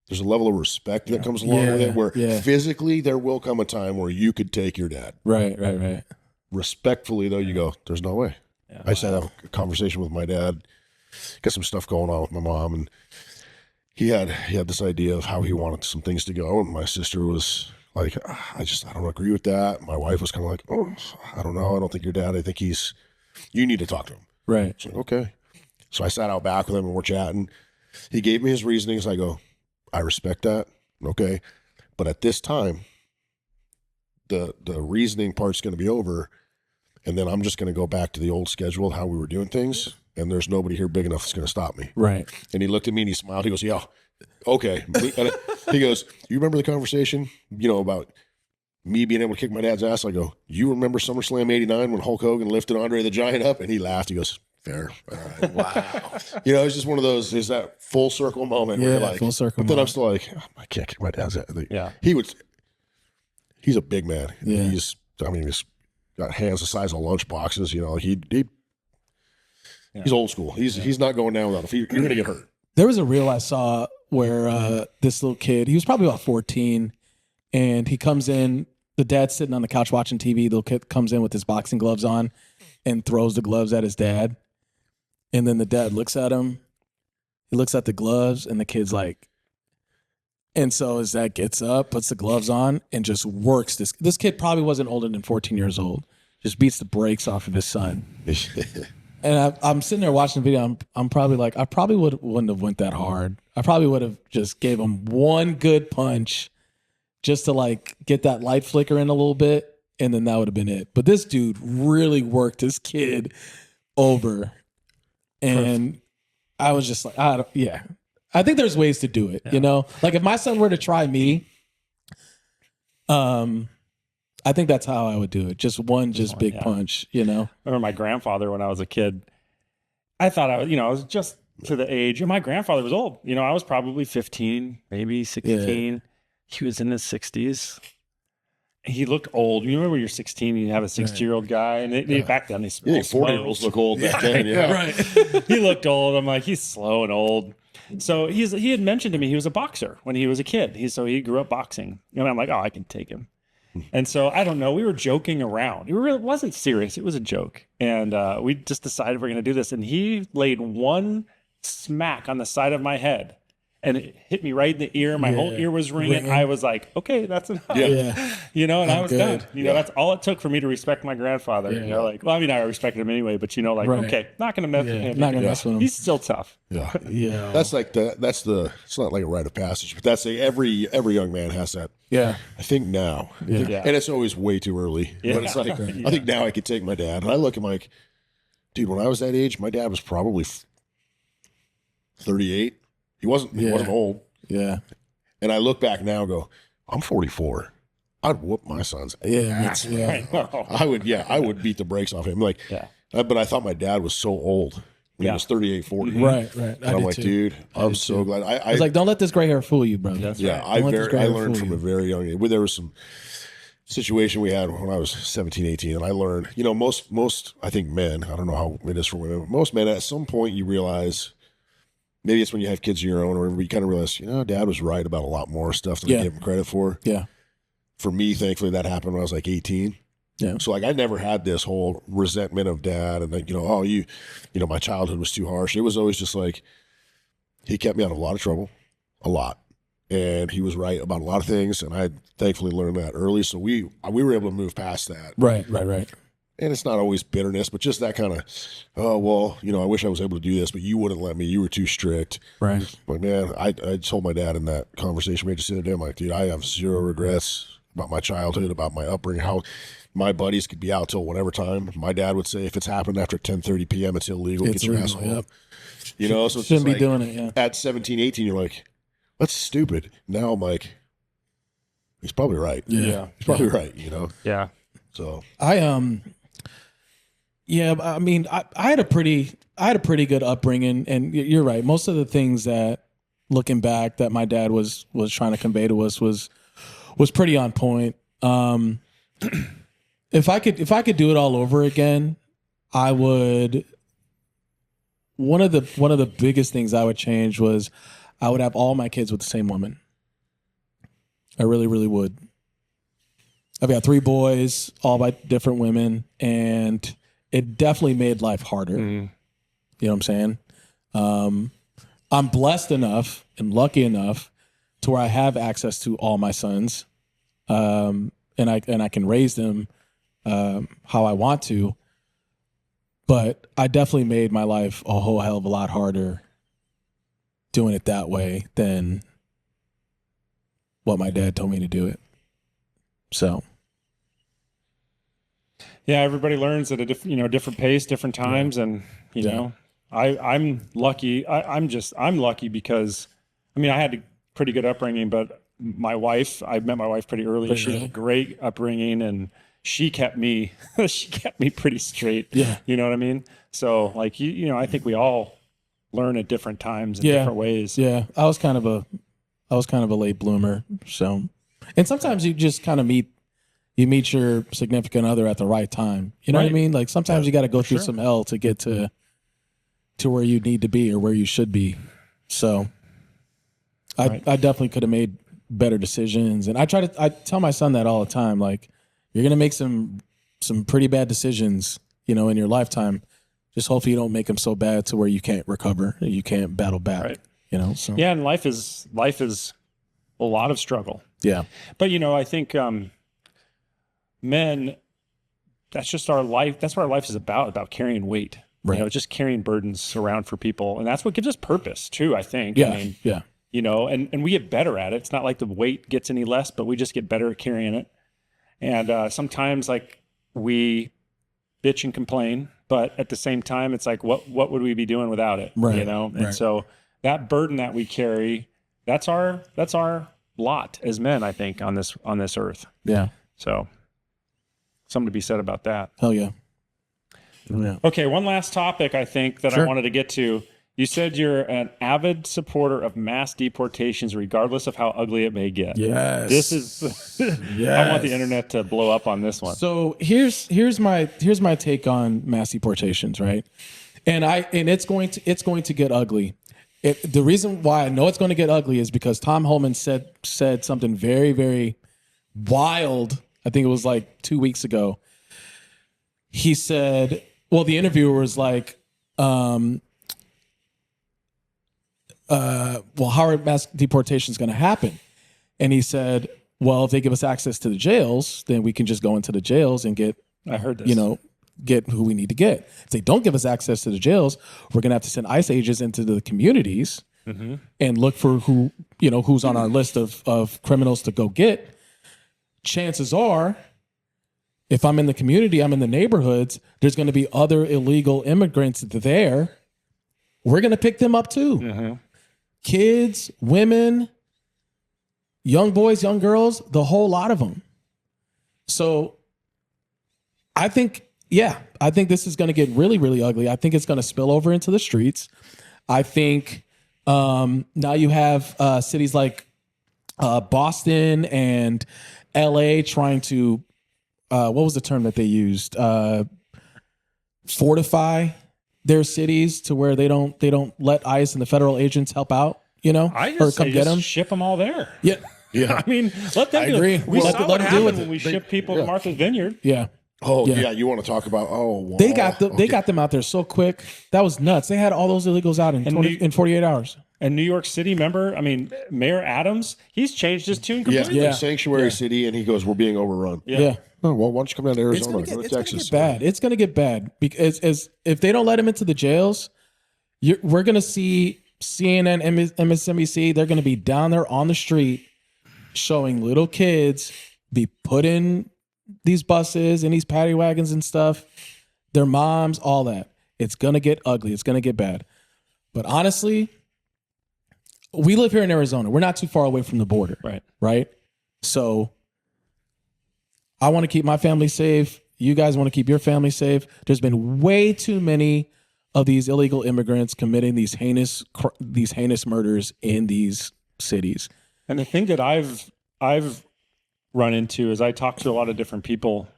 respect that comes along with it, where physically there will come a time where you could take your dad. Right. Respectfully, though, you go, there's no way. Yeah, I just had a conversation with my dad, got some stuff going on with my mom, and he had this idea of how he wanted some things to go, and my sister was like, I don't agree with that. My wife was kind of like, oh, I don't know. I don't think your dad, I think you need to talk to him. Right. So, okay. So I sat out back with him, and we're chatting. He gave me his reasonings. I go, I respect that. Okay. But at this time, the reasoning part's going to be over. And then I'm just going to go back to the old schedule, how we were doing things. And there's nobody here big enough that's going to stop me. Right. And he looked at me and he smiled. He goes, yeah, okay. And he goes, you remember the conversation, about me being able to kick my dad's ass? I go, you remember SummerSlam 89 when Hulk Hogan lifted Andre the Giant up? And he laughed. He goes, fair. All right. Wow. It's just one of those, is that full circle moment where you're like, full circle but then I'm still like, I can't kick my dad's ass. He's a big man. Yeah. He's got hands the size of lunch boxes. He's old school. He's not going down without you're going to get hurt. There was a reel I saw where this little kid, he was probably about 14, and he comes in, the dad's sitting on the couch watching TV. The little kid comes in with his boxing gloves on and throws the gloves at his dad. And then the dad looks at him. He looks at the gloves, and the kid's like, and so his dad gets up, puts the gloves on, and just works this. This kid probably wasn't older than 14 years old. Just beats the brakes off of his son. And I'm sitting there watching the video. I'm probably like, I probably wouldn't have went that hard. I probably would have just gave him one good punch just to like get that light flicker in a little bit, and then that would have been it. But this dude really worked his kid over, and I was just like, I think there's ways to do it. You know, like if my son were to try me, I think that's how I would do it. Just one big punch, you know? I remember my grandfather when I was a kid. I thought I was just to the age. And my grandfather was old. You know, I was probably 15, maybe 16. Yeah. He was in his 60s. He looked old. You remember when you're 16, you have a 60-year-old guy, and back then they smelled 40-year-olds look old back then. Yeah, right. He looked old. I'm like, he's slow and old. So he had mentioned to me he was a boxer when he was a kid. He grew up boxing, and I'm like, oh, I can take him. And so I don't know. We were joking around. It wasn't serious. It was a joke, and we just decided we're going to do this. And he laid one smack on the side of my head. And it hit me right in the ear. My whole ear was ringing. I was like, okay, that's enough. Yeah. You know, and I was done. You know, that's all it took for me to respect my grandfather. You know, like, well, I mean, I respected him anyway, but, you know, like, okay, not going to mess with him. Not going to mess with him. He's still tough. Yeah. Yeah. That's like it's not like a rite of passage, but that's every young man has that. Yeah. I think now. Yeah. And it's always way too early. Yeah. But it's like, I think now I could take my dad. And I look at like, dude, when I was that age, my dad was probably 38. He wasn't old. Yeah. And I look back now and go, I'm 44. I'd whoop my son's ass. I would beat the brakes off him. Like, but I thought my dad was so old when he was 38, 40. Right. And I'm like, dude, I'm so glad. I was like, don't let this gray hair fool you, bro. I learned from a very young age. There was some situation we had when I was 17, 18, and I learned, you know, most I think men, I don't know how it is for women, but most men at some point you realize, maybe it's when you have kids of your own, or you kind of realize, you know, dad was right about a lot more stuff than I gave him credit for. Yeah. For me, thankfully, that happened when I was like 18. Yeah. So like I never had this whole resentment of dad and like, you know, you know, my childhood was too harsh. It was always just like, he kept me out of a lot of trouble, a lot. And he was right about a lot of things. And I thankfully learned that early. So we were able to move past that. Right. And it's not always bitterness, but just that kind of, oh, well, you know, I wish I was able to do this, but you wouldn't let me. You were too strict. Right. But man, I told my dad in that conversation we had just the other day, I'm like, dude, I have zero regrets about my childhood, about my upbringing, how my buddies could be out till whatever time. My dad would say, if it's happened after 10:30 p.m., it's illegal. Get your ass home. Yep. You know, so it's shouldn't be like, doing it. Yeah. At 17, 18, you're like, that's stupid. Now I'm like, he's probably right. Yeah. He's probably right. You know. Yeah. So yeah, I mean, I had a pretty good upbringing, and you're right. Most of the things that, looking back, that my dad was trying to convey to us was pretty on point. If I could do it all over again, I would. One of the biggest things I would change was I would have all my kids with the same woman. I really, really would. I've got 3 boys, all by different women, and it definitely made life harder. You know what I'm saying? I'm blessed enough and lucky enough to where I have access to all my sons, and I can raise them how I want to. But I definitely made my life a whole hell of a lot harder doing it that way than what my dad told me to do it. So. Yeah, everybody learns at a different pace, different times, and you know, I'm lucky. I'm lucky because, I mean, I had a pretty good upbringing, but I met my wife pretty early. She had a great upbringing, and she kept me pretty straight. Yeah, you know what I mean. So like you know, I think we all learn at different times in different ways. Yeah, I was kind of a late bloomer. So, and sometimes you just kind of meet your significant other at the right time. You know what I mean? Like sometimes you got to go through some hell to get to where you need to be or where you should be. So I definitely could have made better decisions. And I tell my son that all the time. Like, you're going to make some pretty bad decisions, you know, in your lifetime. Just hopefully you don't make them so bad to where you can't recover, you can't battle back. Right. You know, so Yeah, and life is a lot of struggle. yeah, But I think men, that's just our life. That's what our life is about carrying weight. Right. Just carrying burdens around for people, and that's what gives us purpose too. I think. yeah, I mean, yeah, and we get better at it. It's not like the weight gets any less, but we just get better at carrying it. And sometimes like we bitch and complain, but at the same time, it's like, what would we be doing without it? Right. And Right. so that burden that we carry, that's our lot as men, I think, on this earth. yeah. So something to be said about that. Hell yeah. Yeah. Okay, one last topic I think that I wanted to get to. You said you're an avid supporter of mass deportations, regardless of how ugly it may get. Yes. This is. I want the internet to blow up on this one. So here's my take on mass deportations, right? And it's going to get ugly. The reason why I know it's going to get ugly is because Tom Holman said something very, very wild. I think it was like 2 weeks ago. He said, well, the interviewer was like, well, how are mass deportations going to happen? And he said, well, if they give us access to the jails, then we can just go into the jails and get, I heard this. Get who we need to get. If they don't give us access to the jails, we're going to have to send ICE agents into the communities and look for who's on our list of criminals to go get. Chances are, if I'm in the community, I'm in the neighborhoods, there's going to be other illegal immigrants there. We're going to pick them up too. Kids, women, young boys, young girls, the whole lot of them. So I think this is going to get really, really ugly. I think it's going to spill over into the streets. I think now you have cities like Boston and LA trying to, what was the term that they used? Fortify their cities to where they don't let ICE and the federal agents help out, or come get them. Ship them all there. Yeah. Yeah. I mean, let them I do agree. it. We Let saw them what do happened it. when we shipped people to Martha's Vineyard. Yeah. Oh Yeah. yeah. You want to talk about? Oh, They got them out there so quick. That was nuts. They had all those illegals out in 48 hours. And New York City, remember? I mean, Mayor Adams, he's changed his tune completely. Yeah. Sanctuary city, and he goes, "We're being overrun." Yeah. Oh, well, why don't you come down to It's Arizona, gonna go to get Texas? bad. It's going to get bad because if they don't let them into the jails, we're going to see CNN, MSNBC. They're going to be down there on the street showing little kids be put in these buses and these paddy wagons and stuff. Their moms, all that. It's going to get ugly. It's going to get bad. But honestly, we live here in Arizona. We're not too far away from the border. Right. So I want to keep my family safe. You guys want to keep your family safe. There's been way too many of these illegal immigrants committing these heinous murders in these cities. And the thing that I've run into is I talk to a lot of different people.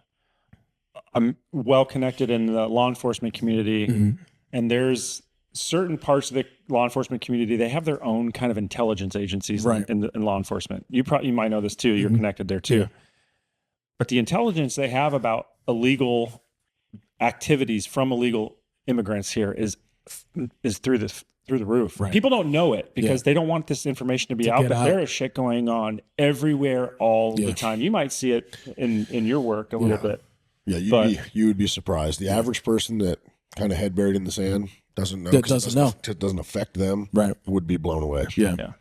I'm well connected in the law enforcement community, and there's certain parts of the law enforcement community, they have their own kind of intelligence agencies in law enforcement. You might know this too. You're connected there too. Yeah. But the intelligence they have about illegal activities from illegal immigrants here is through the roof. Right. People don't know it because they don't want this information to be out, but there is shit going on everywhere all the time. You might see it in your work a little bit. Yeah, you would be surprised. The average person that kind of head buried in the sand doesn't know. It doesn't affect them. Right. Would be blown away. Yeah.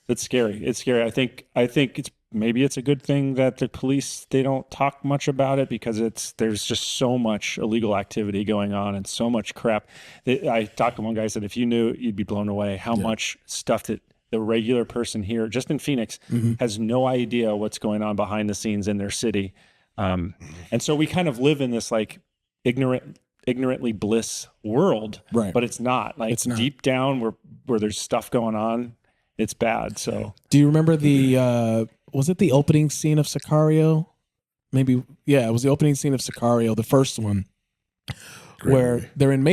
It's scary. It's scary. I think it's a good thing that the police, they don't talk much about it because there's just so much illegal activity going on and so much crap. I talked to one guy, said if you knew, you'd be blown away how much stuff that the regular person here, just in Phoenix, has no idea what's going on behind the scenes in their city. And so we kind of live in this like ignorantly bliss world, but it's not. Like it's deep down where there's stuff going on, it's bad. So do you remember was it the opening scene of Sicario? Maybe, yeah, it was the opening scene of Sicario, the first one, where they're in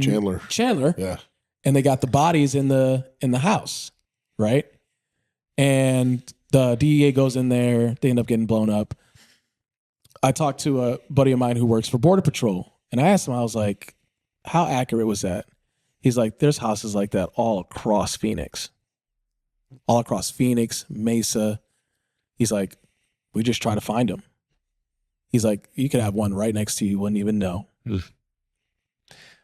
Chandler, yeah, and they got the bodies in the house, right? And the DEA goes in there, they end up getting blown up. I talked to a buddy of mine who works for Border Patrol, and I asked him, I was like, how accurate was that? He's like, there's houses like that all across Phoenix. All across Phoenix, Mesa. He's like, we just try to find them. He's like, you could have one right next to you, you wouldn't even know.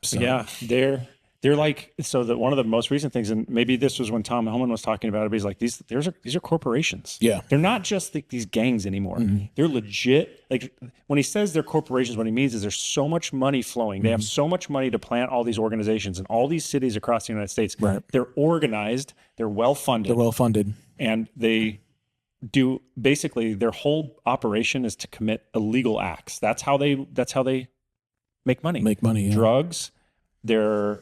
So, yeah, they're like, so that one of the most recent things, and maybe this was when Tom Hellman was talking about it, but he's like, these are corporations. Yeah. They're not just these gangs anymore. They're legit. Like when he says they're corporations, what he means is there's so much money flowing. They have so much money to plant all these organizations in all these cities across the United States. Right. They're organized. They're well-funded. They're well-funded. And they do, basically their whole operation is to commit illegal acts. That's how they make money. Yeah. Drugs, their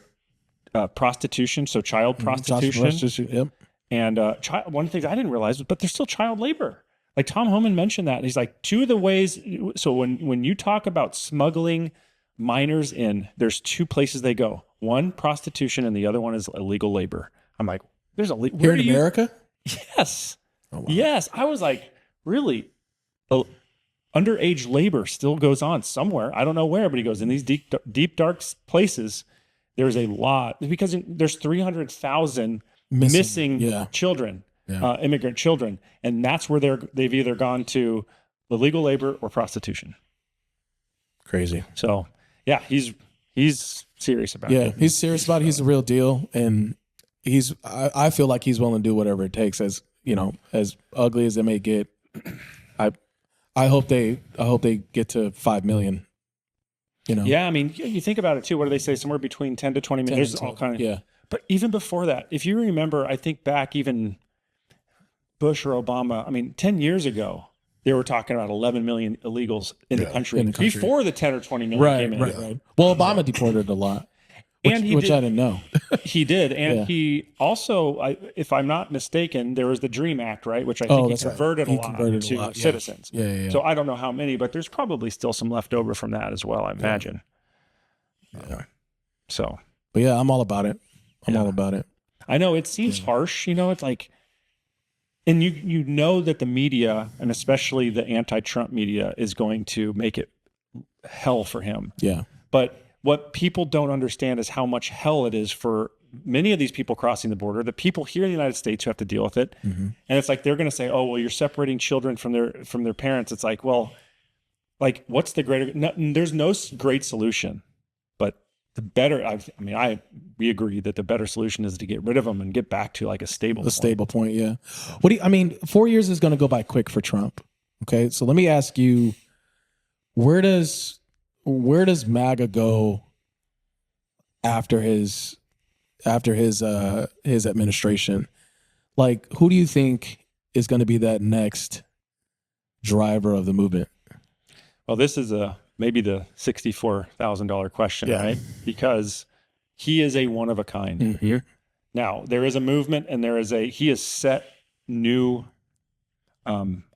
prostitution, so child prostitution. Yep. And one of the things I didn't realize, but there's still child labor. Like Tom Homan mentioned that. He's like, two of the ways, so when you talk about smuggling minors in, there's two places they go. One, prostitution, and the other one is illegal labor. I'm like, there's a here in America? Yes. Oh, wow. Yes. I was like, really? Underage labor still goes on somewhere. I don't know where, but he goes, in these deep dark places, there's a lot, because there's 300,000 missing children, immigrant children. And that's where they've either gone to illegal labor or prostitution. Crazy. So yeah, he's serious about it. Yeah, he's serious about it. He's the real deal. And I feel like he's willing to do whatever it takes, as you know, as ugly as it may get. I hope they get to 5 million. You know. Yeah, I mean, you think about it too. What do they say? Somewhere between 10 to 20 million. There's all kind of. Yeah. But even before that, if you remember, I think back even Bush or Obama. I mean, 10 years ago, they were talking about 11 million illegals in the country before the 10 or 20 million came in. Right. Well, Obama deported a lot. Which I didn't know. He did. And he also, if I'm not mistaken, there was the DREAM Act, right? Which I think he converted a lot to citizens. Yeah. So I don't know how many, but there's probably still some left over from that as well, I imagine. Yeah. So. But yeah, I'm all about it. I'm all about it. I know it seems harsh, you know, it's like, and you know that the media, and especially the anti-Trump media, is going to make it hell for him. Yeah. But what people don't understand is how much hell it is for many of these people crossing the border, the people here in the United States who have to deal with it. Mm-hmm. And it's like, they're going to say, oh, well, you're separating children from their parents. It's like, well, like, what's the greater, there's no great solution, but the better, we agree that the better solution is to get rid of them and get back to like a stable point. Stable point. Yeah. 4 years is going to go by quick for Trump. Okay. So let me ask you, where does MAGA go after his administration? Like, who do you think is going to be that next driver of the movement? Well, this is maybe the $64,000 question, right? Because he is a one of a kind. Mm-hmm. Now, there is a movement, and he has set new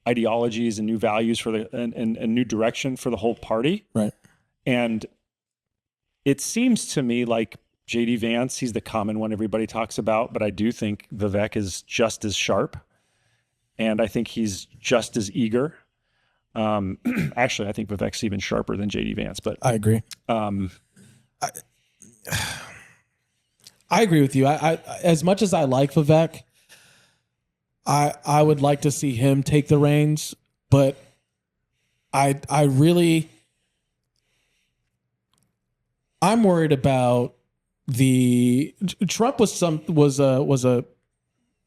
ideologies and new values for and new direction for the whole party. Right. And it seems to me like J.D. Vance, he's the common one everybody talks about, but I do think Vivek is just as sharp, and I think he's just as eager. Actually, I think Vivek's even sharper than J.D. Vance, but I agree. I agree with you. I as much as I like Vivek, I would like to see him take the reins, but I'm worried about Trump was a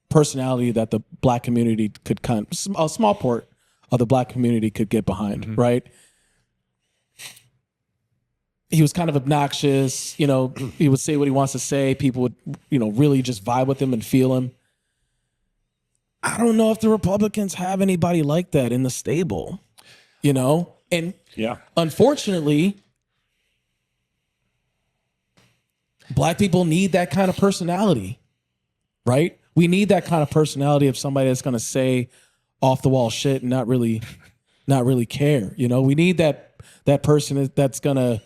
personality that the black community could a small part of the black community could get behind, mm-hmm. right? He was kind of obnoxious, you know, he would say what he wants to say. People would, you know, really just vibe with him and feel him. I don't know if the Republicans have anybody like that in the stable, you know? And unfortunately, black people need that kind of personality, right? We need that kind of personality of somebody that's going to say off the wall shit and not really care. You know, we need that person that's going to,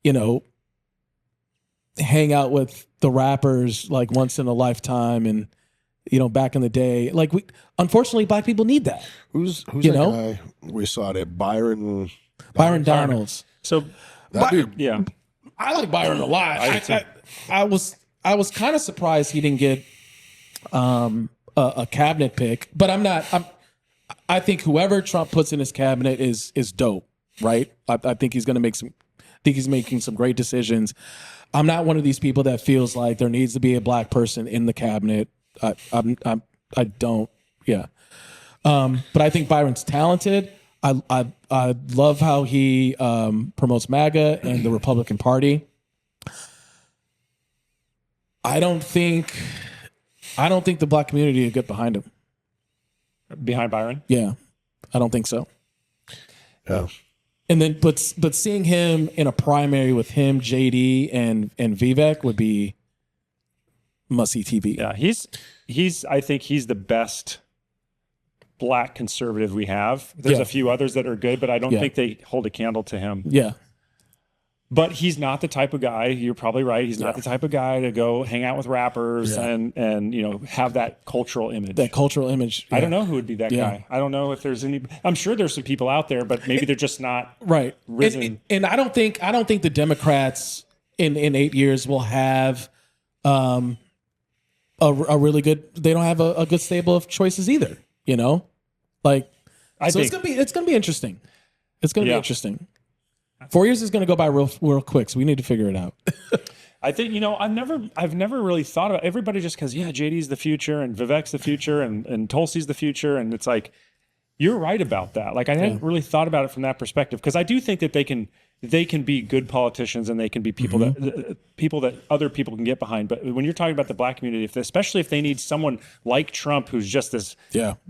you know, hang out with the rappers like once in a lifetime and, you know, back in the day. Like unfortunately, black people need that. Who's that guy we saw it at Byron Donalds. So that dude, I like Byron a lot. I was kind of surprised he didn't get a cabinet pick, but I think whoever Trump puts in his cabinet is dope, right? I think he's going to make some. I think he's making some great decisions. I'm not one of these people that feels like there needs to be a black person in the cabinet. I don't. Yeah. But I think Byron's talented. I love how he promotes MAGA and the Republican Party. I don't think the black community would get behind him. Behind Byron? Yeah, I don't think so. Yeah. And then, but seeing him in a primary with him, JD, and Vivek would be must-see TV. Yeah, he's. I think he's the best black conservative we have. There's a few others that are good, but I don't think they hold a candle to him. Yeah. But he's not the type of guy, you're probably right, he's not the type of guy to go hang out with rappers and have that cultural image. That cultural image. I don't know who would be that guy. I don't know if there's any. I'm sure there's some people out there, but maybe they're just not risen. And I don't think the Democrats in 8 years will have a really good. They don't have a good stable of choices either. It's gonna be interesting. It's gonna be interesting. 4 years is going to go by real quick, so we need to figure it out. I think I've never really thought about everybody just because JD's the future and Vivek's the future and Tulsi's the future, and it's like you're right about that. Like I hadn't really thought about it from that perspective because I do think that they can be good politicians and they can be people that other people can get behind. But when you're talking about the black community, especially if they need someone like Trump who's just this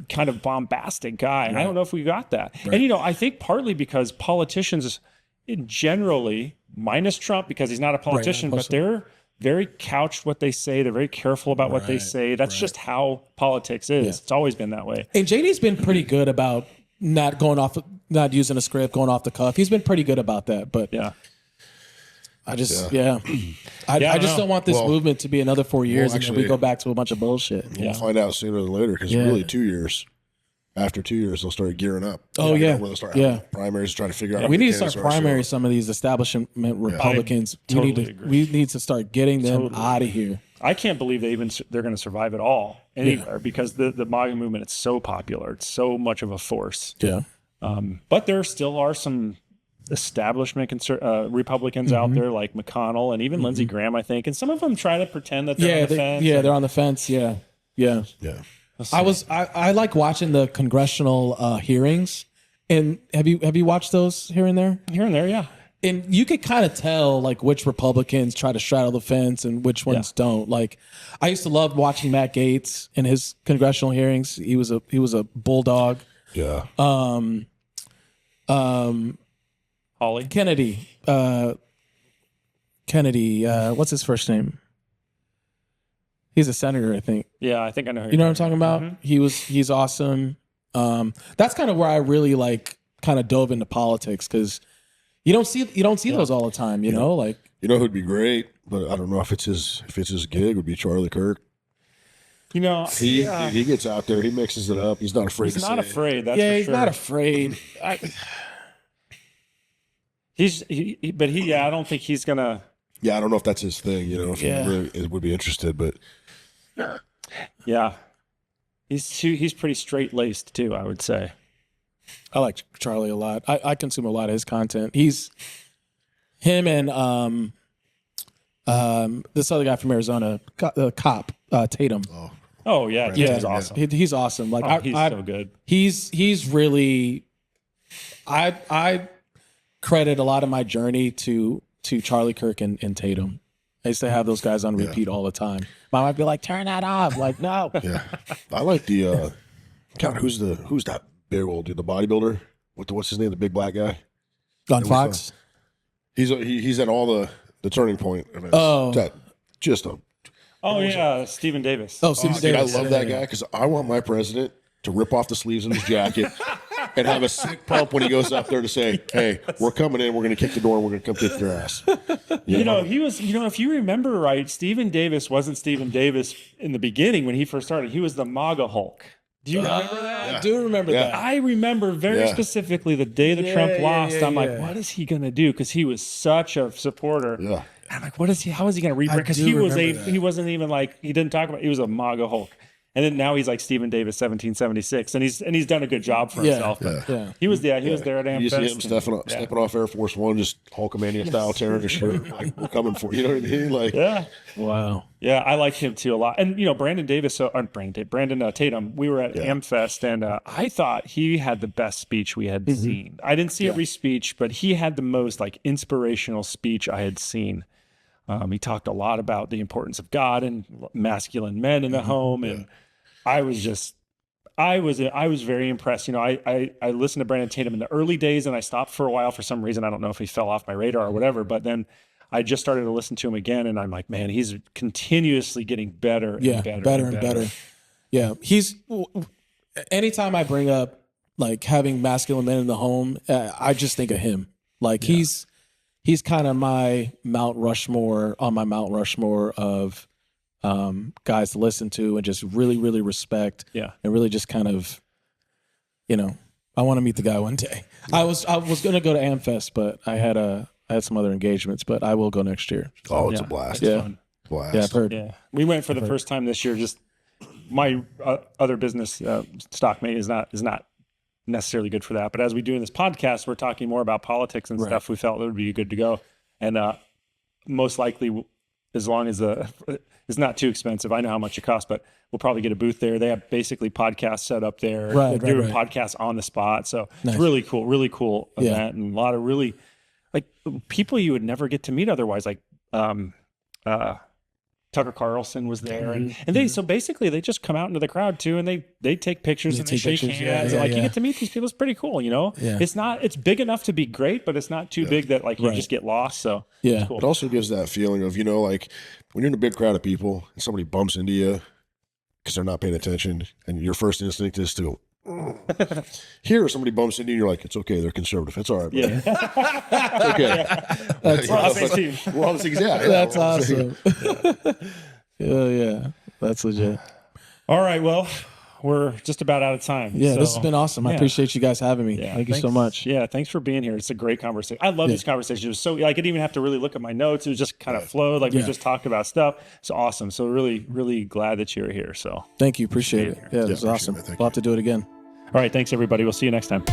kind of bombastic guy, and I don't know if we got that. Right. And I think partly because politicians generally, minus Trump because he's not a politician, but they're very couched what they say. They're very careful about what they say. That's just how politics is. Yeah. It's always been that way. And JD's been pretty good about not using a script, going off the cuff. He's been pretty good about that. But I just don't want this movement to be another 4 years and then we go back to a bunch of bullshit. We'll find out sooner than later because really 2 years. After 2 years, they'll start gearing up. Oh, where they'll start primaries, trying to figure out. We need to start primary some of these establishment Republicans. We need to start getting them out of here. I can't believe they're going to survive at all anywhere because the MAGA movement is so popular. It's so much of a force. Yeah. But there still are some establishment Republicans out there like McConnell and even Lindsey Graham, I think, and some of them try to pretend that they're on the fence. Yeah, they're on the fence. Yeah. I like watching the congressional hearings, and have you watched those here and there? Here and there, yeah. And you could kind of tell like which Republicans try to straddle the fence and which ones don't. Like, I used to love watching Matt Gaetz in his congressional hearings. He was a bulldog. Yeah. Holly Kennedy. What's his first name? He's a senator, I think. Yeah, I think I know. You know what I'm talking about? Mm-hmm. He's awesome. That's kind of where I really kind of dove into politics because you don't see those all the time. You know, like who'd be great, but I don't know if it's his gig would be Charlie Kirk. He gets out there, he mixes it up. He's not afraid. He's not afraid. That's he's not afraid. I don't think he's gonna. Yeah, I don't know if that's his thing. If he really would be interested, but he's pretty straight laced too. I would say. I like Charlie a lot. I consume a lot of his content. Him and this other guy from Arizona, cop Tatum. Oh yeah, he's awesome. He's awesome. Like he's so good. He's really. I credit a lot of my journey to Charlie Kirk and Tatum. I used to have those guys on repeat all the time. My wife would be like, "Turn that off!" Like, no. Yeah, I like the. God, who's that big old dude? The bodybuilder. What's his name? The big black guy. On Fox. He's at all the turning point events. Oh, Stephen Davis. Oh, Stephen Davis. I love that guy because I want my president to rip off the sleeves in his jacket and have a sick pump when he goes up there to say, "Hey, we're coming in. We're going to kick the door. And we're going to come kick your ass." He was. If you remember right, Stephen Davis wasn't Stephen Davis in the beginning when he first started. He was the MAGA Hulk. Do you remember that? I do remember Yeah. that. I remember very Yeah. specifically the day that Yeah, Trump yeah, lost. yeah, I'm like, yeah. what is he going to do? Because he was such a supporter. Yeah. I'm like, what is he? How is he going to rebrand? Because do he was remember that. he wasn't even like, he didn't talk about. He was a MAGA Hulk, and then now he's like Stephen Davis, 1776, and he's done a good job for himself. But Yeah. he was he was there at You see him Amfest. stepping off Air Force One, just Hulkamania style, tearing his shirt. Like, we're coming for you. You know what I mean? Like, Yeah. Wow. Yeah, I like him too a lot. And Brandon Tatum, we were at Amfest, and I thought he had the best speech we had seen. I didn't see every speech, but he had the most like inspirational speech I had seen. He talked a lot about the importance of God and masculine men in the home, and I was very impressed. I listened to Brandon Tatum in the early days, and I stopped for a while for some reason. I don't know if he fell off my radar or whatever, but then I just started to listen to him again, and I'm like, man, he's continuously getting better and better and better. Yeah. Anytime I bring up like having masculine men in the home, I just think of him. Like he's kind of my Mount Rushmore of guys to listen to and just really, really respect. Yeah. And really just kind of, I want to meet the guy one day. I was going to go to Amfest, but I had some other engagements, but I will go next year. oh, it's a blast. Yeah. Fun. Blast. Yeah, I've heard. Yeah, we went for the first time this year. Just my other business, Stockmate, is not necessarily good for that. But as we do in this podcast, we're talking more about politics and stuff. We felt it would be good to go, and most likely, as long as it's not too expensive. I know how much it costs, but we'll probably get a booth there. They have basically podcasts set up there. Right, They're doing right. podcasts on the spot, so Nice. it's really cool Yeah. event, and a lot of really like people you would never get to meet otherwise, like Tucker Carlson was there, and they so basically they just come out into the crowd too, and they take pictures and they shake hands. Yeah, You get to meet these people. It's pretty cool, Yeah. It's big enough to be great, but it's not too big that like you Right. just get lost. So Yeah. it's cool. It also gives that feeling of, like when you're in a big crowd of people and somebody bumps into you because they're not paying attention, and your first instinct is to go, here, somebody bumps into you, and you're like, it's okay, they're conservative. It's all right. Buddy. Yeah, It's okay. we're on the same team. We're all the same. Yeah. That's we're all the same. awesome. Yeah. That's legit. All right, well, we're just about out of time. Yeah, so, this has been awesome. I yeah. appreciate you guys having me. Yeah, Thank you so thanks. much. Yeah, thanks for being here. It's a great conversation. I love these conversations. It was so I didn't even have to really look at my notes. It was just kind of flowed. Like we just talked about stuff. It's awesome. So really, really glad that you're here. So Thank you. Appreciate it. Yeah, this is appreciate awesome. it. Thank We'll have to do it again. all right, thanks everybody. We'll see you next time.